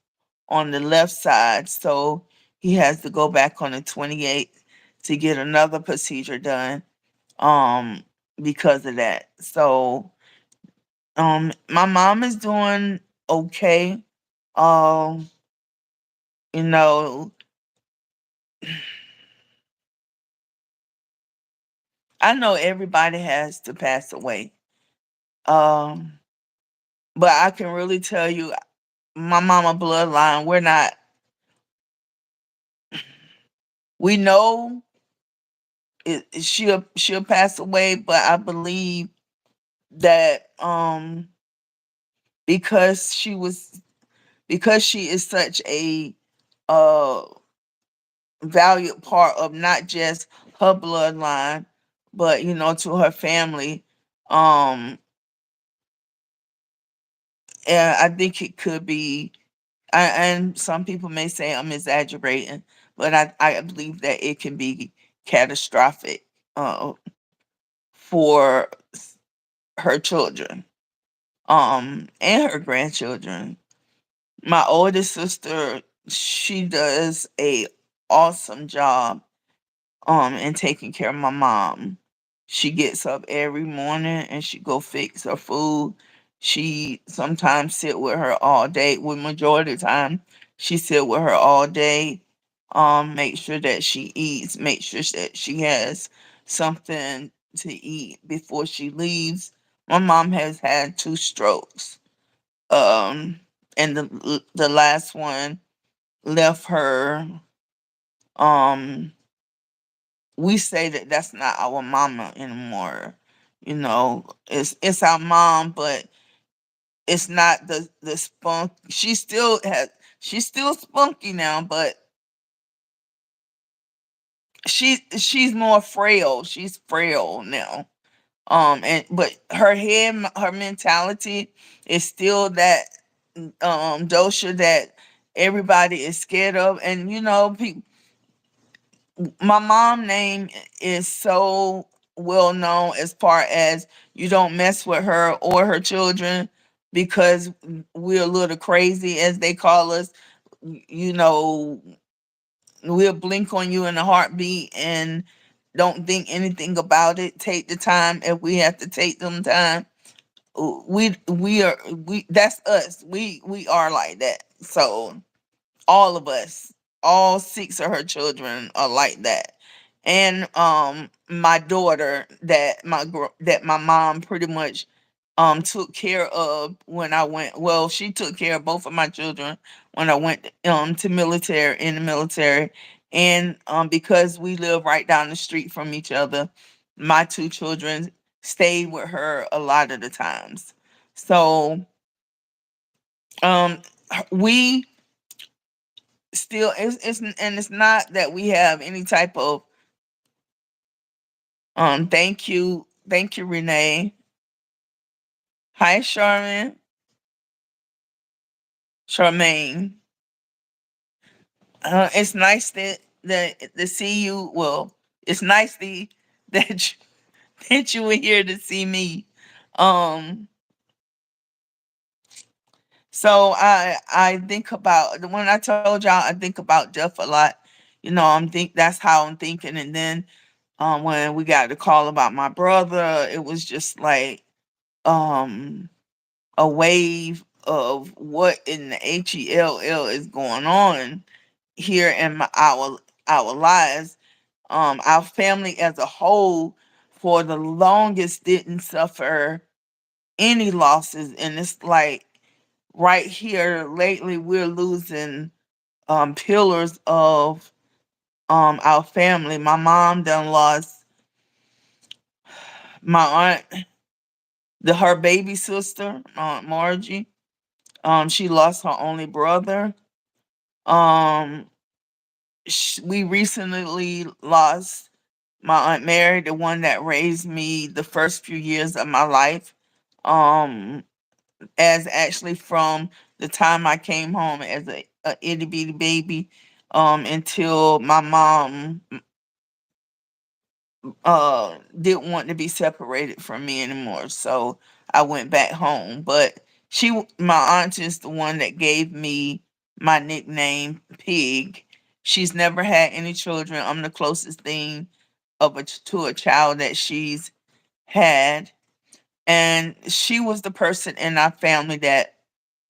on the left side, so he has to go back on the 28th to get another procedure done um because of that. So my mom is doing okay. um you know I know everybody has to pass away. Um, but I can really tell you, my mama bloodline, we know she'll pass away, but I believe that because she was because she is such a uh valued part of not just her bloodline, but to her family. Um, and I think it could be, and some people may say I'm exaggerating, but I believe that it can be catastrophic uh, for her children, and her grandchildren. My oldest sister, she does a awesome job and taking care of my mom. She gets up every morning and she go fix her food. She sometimes sit with her all day. Well, majority of the time, she sit with her all day. Make sure that she eats. Make sure that she has something to eat before she leaves. My mom has had 2 strokes. Um, and the last one left her. Um, we say that that's not our mama anymore. It's our mom, but it's not the spunk. She's still spunky now, but she's more frail. She's frail now. And but her mentality is still that dosha that everybody is scared of. And people, my mom name is so well known as far as you don't mess with her or her children because we're a little crazy, as they call us. You know, we'll blink on you in a heartbeat and don't think anything about it. Take the time if we have to take them time. We that's us. We are like that. So all of us, all 6 of her children are like that. And my daughter that my mom pretty much took care of when I went. Well, she took care of both of my children when I went to military in the military. And because we live right down the street from each other, my 2 children stayed with her a lot of the times. So um we still, it's not that we have any type of thank you Renee. Hi Charmaine. It's nice that to see you. Well, it's nice that you, that you were here to see me. um so I think about, when I told y'all I think about death a lot. That's how I'm thinking. And then when we got the call about my brother, it was just like um a wave of what in the hell is going on here in our lives. Our family as a whole for the longest didn't suffer any losses, and it's like right here lately we're losing pillars of our family. My mom done lost my aunt, her baby sister, Aunt Margie. She lost her only brother. Um, we recently lost my aunt Mary, the one that raised me the first few years of my life. Um, as actually from the time I came home as a itty bitty baby, until my mom didn't want to be separated from me anymore. So I went back home. But my aunt is the one that gave me my nickname Pig. She's never had any children. I'm the closest thing to a child that she's had. And she was the person in our family that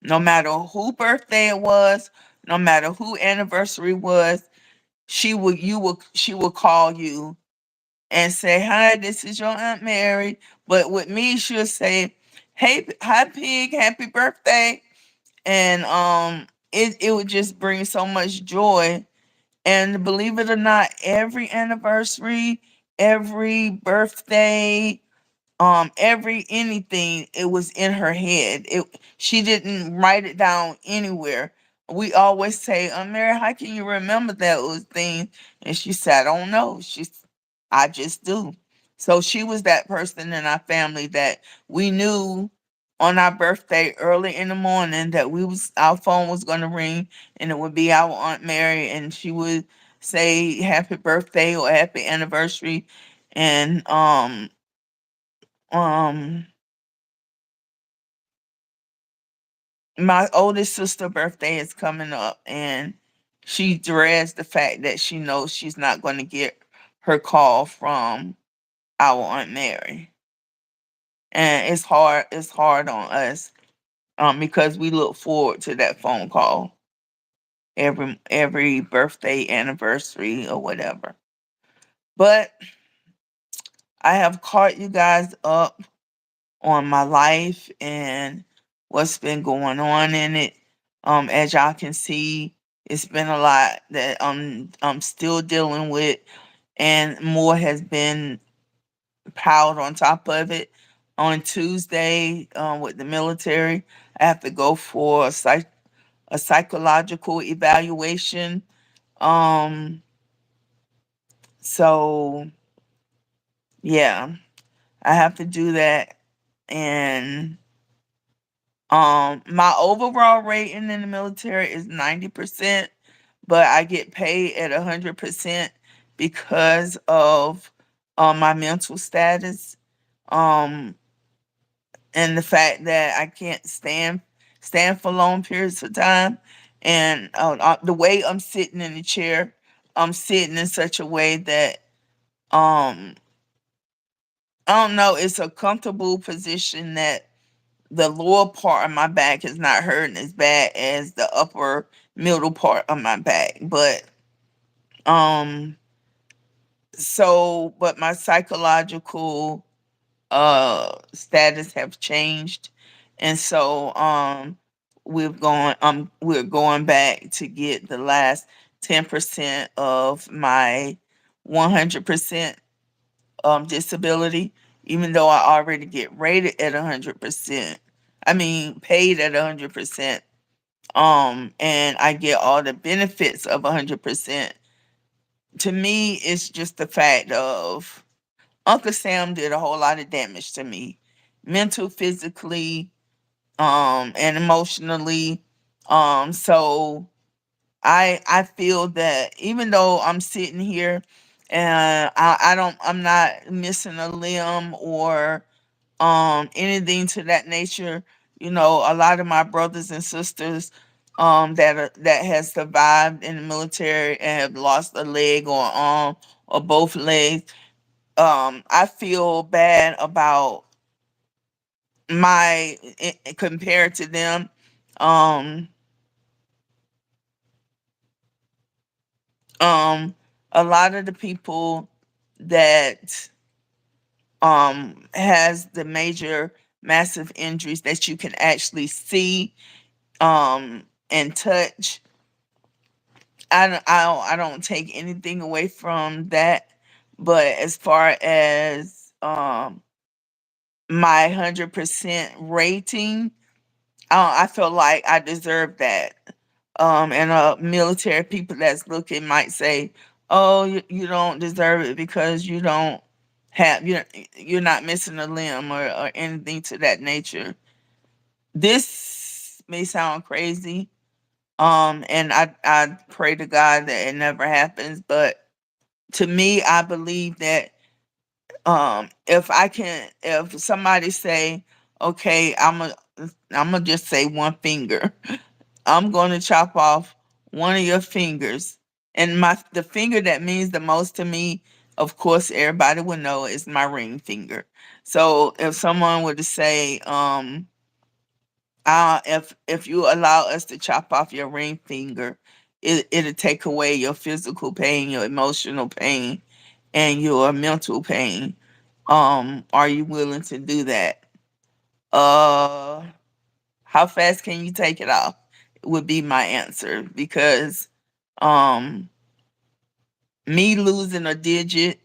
no matter who birthday it was, no matter who anniversary was, she would call you and say, "Hi, this is your Aunt Mary." But with me, she'll say, "Hey, hi Pig, happy birthday." And it would just bring so much joy. And believe it or not, every anniversary, every birthday, every anything, it was in her head. She didn't write it down anywhere. We always say, Mary, how can you remember those things? And she said, I don't know. I just do. So she was that person in our family that we knew on our birthday early in the morning that our phone was going to ring, and it would be our Aunt Mary, and she would say happy birthday or happy anniversary. And um my oldest sister birthday is coming up, and she dreads the fact that she knows she's not going to get her call from our Aunt Mary. And it's hard on us, because we look forward to that phone call every birthday, anniversary, or whatever. But I have caught you guys up on my life and what's been going on in it. As y'all can see, it's been a lot that I'm still dealing with, and more has been piled on top of it. On Tuesday, with the military, I have to go for a psychological evaluation. Um, so yeah, I have to do that, and my overall rating in the military is 90%, but I get paid at 100% because of my mental status, um, and the fact that I can't stand for long periods of time, and the way I'm sitting in the chair, I'm sitting in such a way that um, I don't know, it's a comfortable position that the lower part of my back is not hurting as bad as the upper middle part of my back. Um but my psychological status have changed, and so we're going back to get the last 10% of my 100% disability, even though I already get rated at 100%. I mean, paid at 100%. And I get all the benefits of 100%. To me, it's just the fact of Uncle Sam did a whole lot of damage to me, mental, physically, and emotionally. So I feel that even though I'm sitting here and I'm not missing a limb or anything to that nature. A lot of my brothers and sisters that has survived in the military and have lost a leg or arm or both legs. I feel bad about compared to them. Um um a lot of the people that has the major massive injuries that you can actually see and touch. I don't take anything away from that, but as far as my 100% rating, I feel like I deserve that. And military people that's looking might say, "Oh, you don't deserve it because you don't have you're not missing a limb or anything to that nature." This may sound crazy, and I pray to God that it never happens. But to me, I believe that if somebody say, okay, I'm gonna just say one finger, I'm gonna chop off one of your fingers, and the finger that means the most to me, of course, everybody would know is my ring finger. So if someone were to say, if you allow us to chop off your ring finger, it'll take away your physical pain, your emotional pain, and your mental pain. Are you willing to do that? Uh, how fast can you take it off? Would be my answer, because um, me losing a digit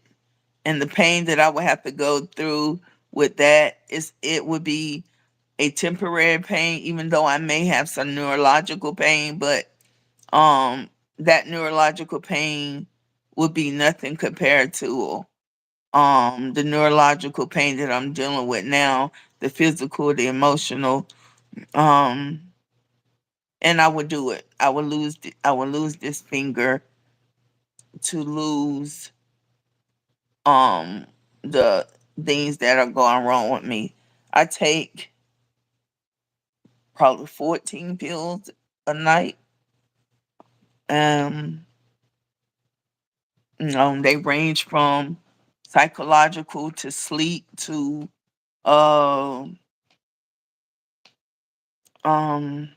and the pain that I would have to go through with that. It would be a temporary pain, even though I may have some neurological pain, but that neurological pain would be nothing compared to the neurological pain that I'm dealing with now, the physical, the emotional, um and I would do it. I would lose this finger to lose um the things that are going wrong with me. I take probably 14 pills a night. Um, they range from psychological to sleep to uh um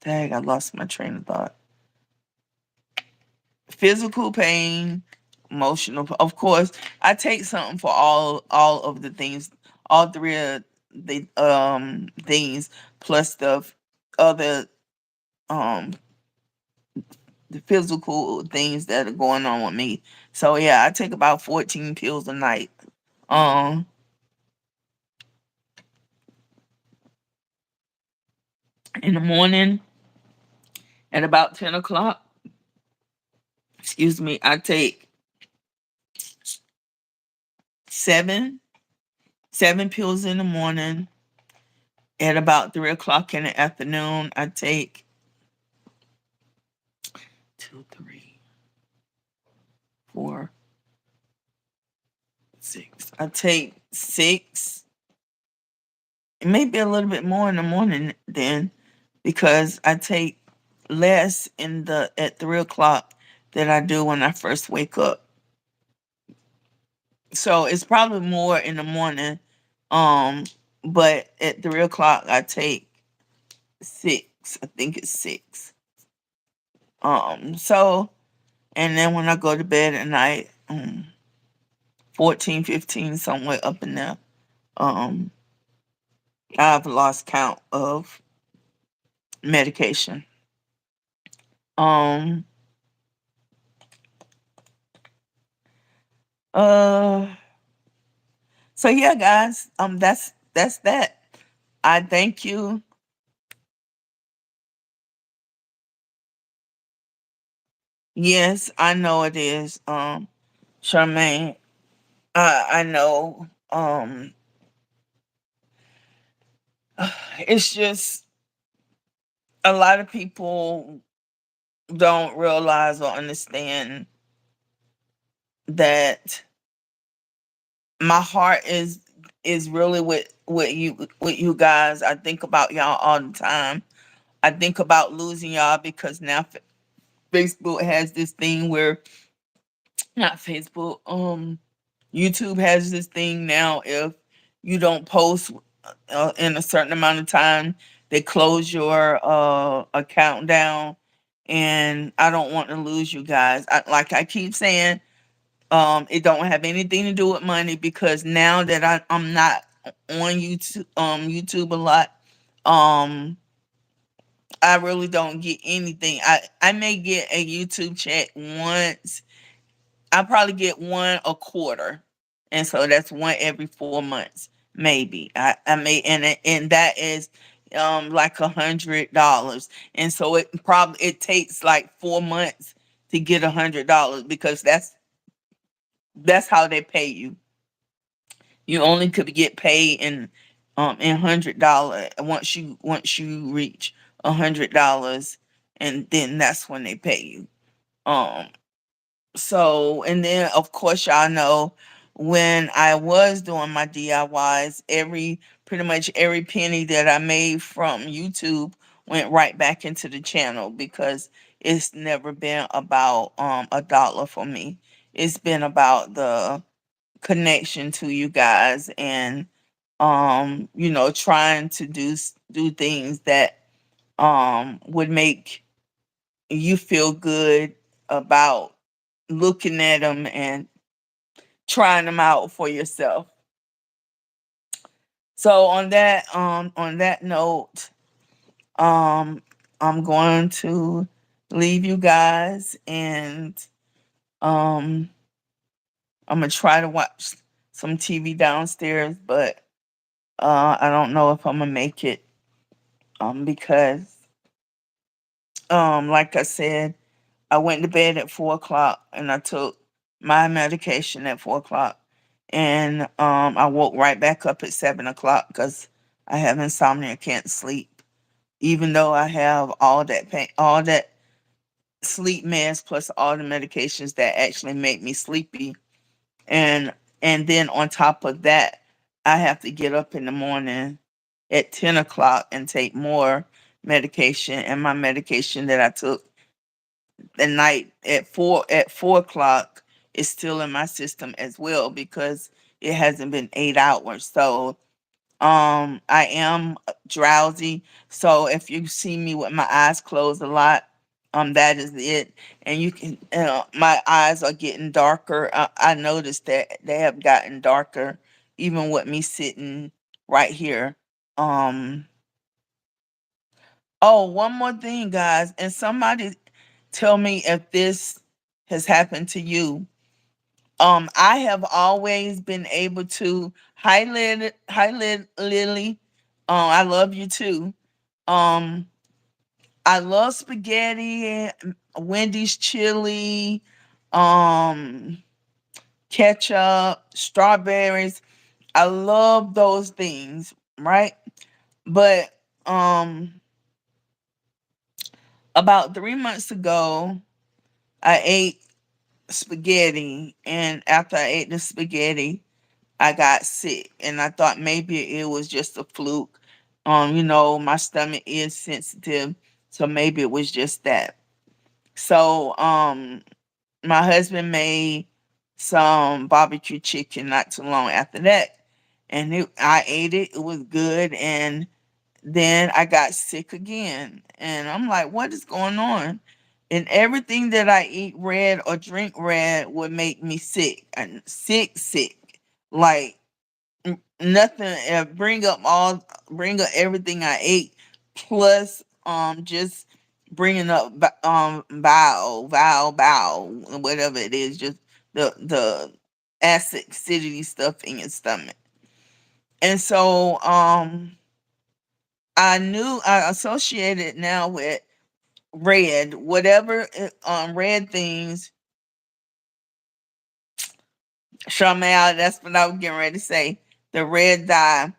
dang, I lost my train of thought. Physical pain, emotional. Of course, I take something for all of the things, all three of the things, plus the other um the physical things that are going on with me. So yeah, I take about 14 pills a night. Um, in the morning at about 10 o'clock. Excuse me. I take seven seven pills in the morning. At about 3 o'clock in the afternoon, I take two, three, four, six. I take six, maybe a little bit more in the morning then, because I take less in the at 3 o'clock than I do when I first wake up. So it's probably more in the morning. Um, but at 3 o'clock I take six. I think it's six. So and then when I go to bed at night, 14, 15, somewhere up in there. Um, I've lost count of medication. Um, uh, so yeah, guys, that's that. I thank you. Yes, I know it is. Charmaine, I know. It's just a lot of people don't realize or understand that my heart is really with you guys. I think about y'all all the time. I think about losing y'all because now Facebook has this thing where not Facebook, YouTube has this thing now. If you don't post in a certain amount of time, they close your account down. And I don't want to lose you guys. Like I keep saying, it don't have anything to do with money because now that I'm not on YouTube a lot, um, I really don't get anything. I may get a YouTube check once. I probably get one a quarter, and so that's one every 4 months, maybe. I may, and that is like $100, and so it takes like 4 months to get $100 because that's how they pay you. You only could get paid in $100 once you reach $100, and then that's when they pay you. Um, so and then of course y'all know when I was doing my DIYs, pretty much every penny that I made from YouTube went right back into the channel because it's never been about a dollar for me. It's been about the connection to you guys and trying to do things that would make you feel good about looking at them and trying them out for yourself. So on that note, um I'm going to leave you guys, and um I'm gonna try to watch some TV downstairs, but I don't know if I'm gonna make it because like I said, I went to bed at 4 o'clock and I took my medication at 4 o'clock, and I woke right back up at 7 o'clock because I have insomnia, can't sleep, even though I have all that pain, all that sleep meds plus all the medications that actually make me sleepy. And then on top of that, I have to get up in the morning at 10 o'clock and take more medication. And my medication that I took the night at 4 o'clock is still in my system as well because it hasn't been 8 hours. So I am drowsy. So if you see me with my eyes closed a lot, that is it. And you can, my eyes are getting darker. I noticed that they have gotten darker even with me sitting right here. um oh, one more thing, guys, and somebody tell me if this has happened to you. I have always been able to highlight Lily. I love you too. Um, I love spaghetti, Wendy's chili, um, ketchup, strawberries. I love those things, right? But um, about 3 months ago, I ate spaghetti, and after I ate the spaghetti, I got sick, and I thought maybe it was just a fluke. My stomach is sensitive, so maybe it was just that. So, my husband made some barbecue chicken not too long after that, and I ate it. It was good, and then I got sick again, and I'm like, "What is going on?" And everything that I eat red or drink red would make me sick, and sick, like nothing. Bring up everything I ate, plus just bringing up bowel, whatever it is, just the acid acidity stuff in your stomach. And so I knew I associated now with red, whatever red things. Charmel, that's what I was getting ready to say. The red dye.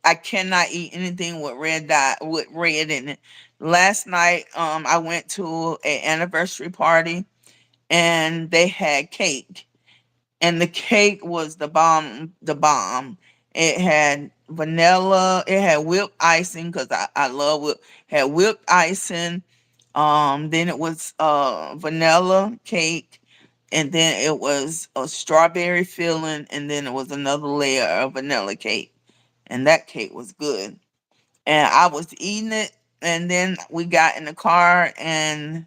I cannot eat anything with red dye with red in it. Last night, I went to an anniversary party and they had cake, and the cake was the bomb. The bomb. It had vanilla. It had whipped icing because I love whip. Had whipped icing. Then it was vanilla cake, and then it was a strawberry filling, and then it was another layer of vanilla cake, and that cake was good. And I was eating it, and then we got in the car, and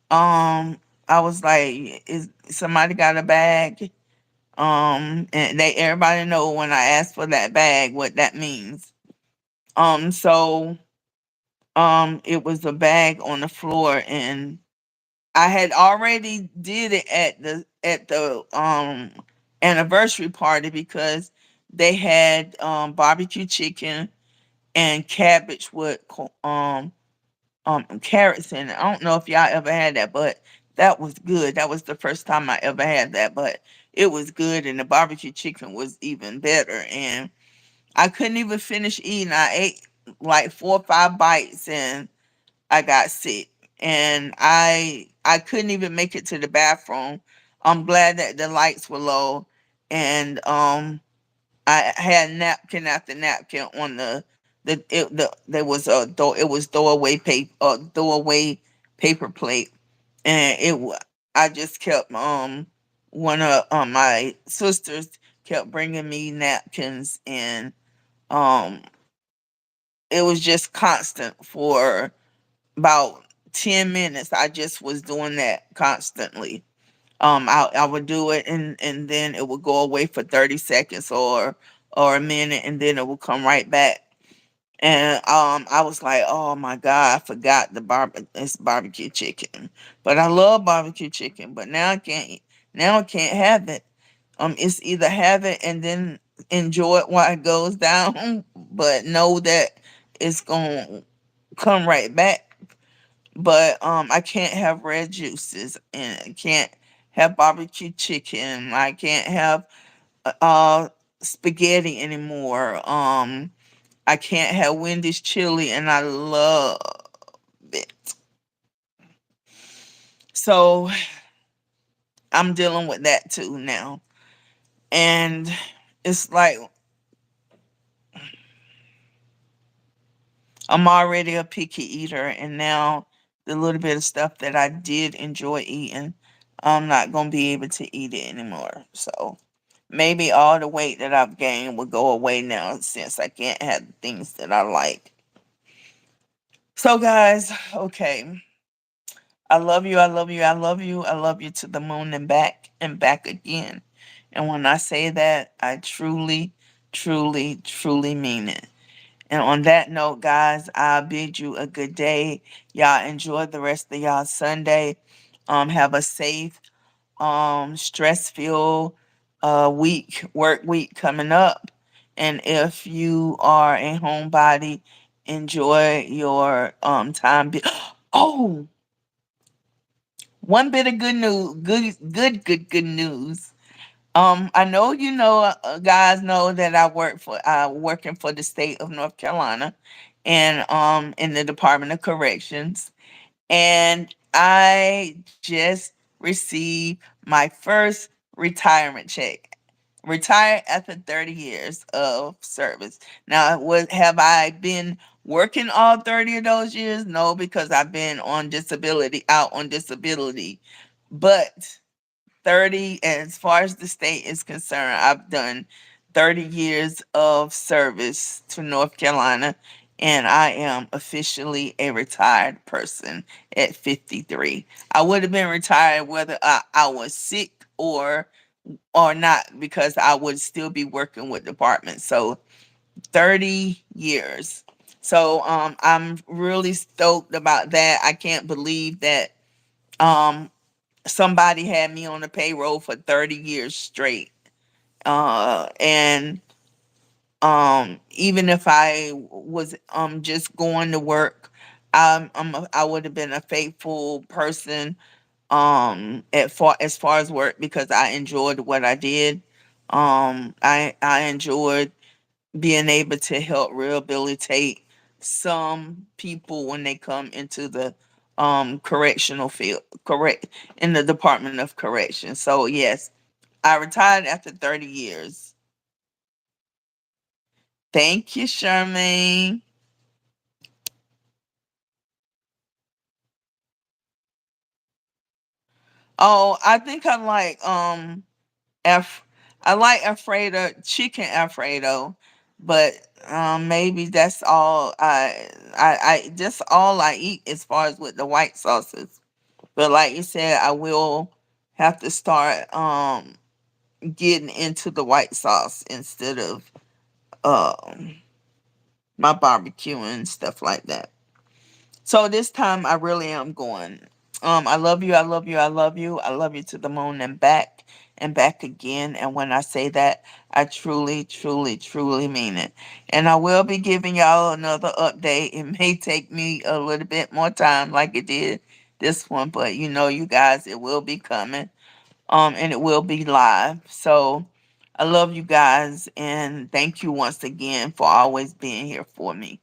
I was like, "Is somebody got a bag?" And they everybody know when I ask for that bag what that means. So it was a bag on the floor, and I had already did it at the anniversary party because they had barbecue chicken and cabbage with carrots in it. I don't know if y'all ever had that, but that was good. That was the first time I ever had that, but it was good, and the barbecue chicken was even better. And I couldn't even finish eating. I ate like 4 or 5 bites, and I got sick, and I couldn't even make it to the bathroom. I'm glad that the lights were low, and I had napkin after napkin on there was it was throwaway paper plate, and I just kept one of my sisters kept bringing me napkins, and um it was just constant for about 10 minutes. I just was doing that constantly. I would do it, and then it would go away for 30 seconds or a minute, and then it would come right back. And I was like, oh my god, I forgot it's barbecue chicken. But I love barbecue chicken, but now I can't have it. It's either have it and then enjoy it while it goes down, but know that it's gonna come right back. But I can't have red juices, and I can't have barbecue chicken. I can't have uh spaghetti anymore. I can't have Wendy's chili, and I love it. So I'm dealing with that too now. And it's like I'm already a picky eater, and now the little bit of stuff that I did enjoy eating, I'm not going to be able to eat it anymore. So maybe all the weight that I've gained will go away now since I can't have the things that I like. So, guys, okay. I love you. I love you. I love you. I love you to the moon and back again. And when I say that, I truly, truly, truly mean it. And on that note, guys, I bid you a good day. Y'all enjoy the rest of y'all Sunday. Have a safe, stress-filled work week coming up. And if you are a homebody, enjoy your time. Oh, one bit of good news, good news. I know guys know that I work for working for the state of North Carolina, and in the Department of Corrections, and I just received my first retirement check. Retired after 30 years of service. Now, have I been working all 30 of those years? No, because I've been out on disability. But 30, as far as the state is concerned, I've done 30 years of service to North Carolina, and I am officially a retired person at 53. I would have been retired whether I was sick or not, because I would still be working with departments. So 30 years. So I'm really stoked about that. I can't believe that um somebody had me on the payroll for 30 years straight. And even if I was just going to work, I would have been a faithful person as far as work, because I enjoyed what I did. I enjoyed being able to help rehabilitate some people when they come into the correctional field, correct, in the Department of Correction. So yes, I retired after 30 years. Thank you, Charmaine. Oh, I think F I like Alfredo, chicken Alfredo, but maybe that's all I just all I eat as far as with the white sauces. But like you said, I will have to start getting into the white sauce instead of um my barbecue and stuff like that. So this time I really am going. I love you, I love you, I love you. I love you to the moon and back again. And when I say that, I truly, truly, truly mean it. And I will be giving y'all another update. It may take me a little bit more time like it did this one, but you guys, it will be coming. And it will be live. So I love you guys, and thank you once again for always being here for me.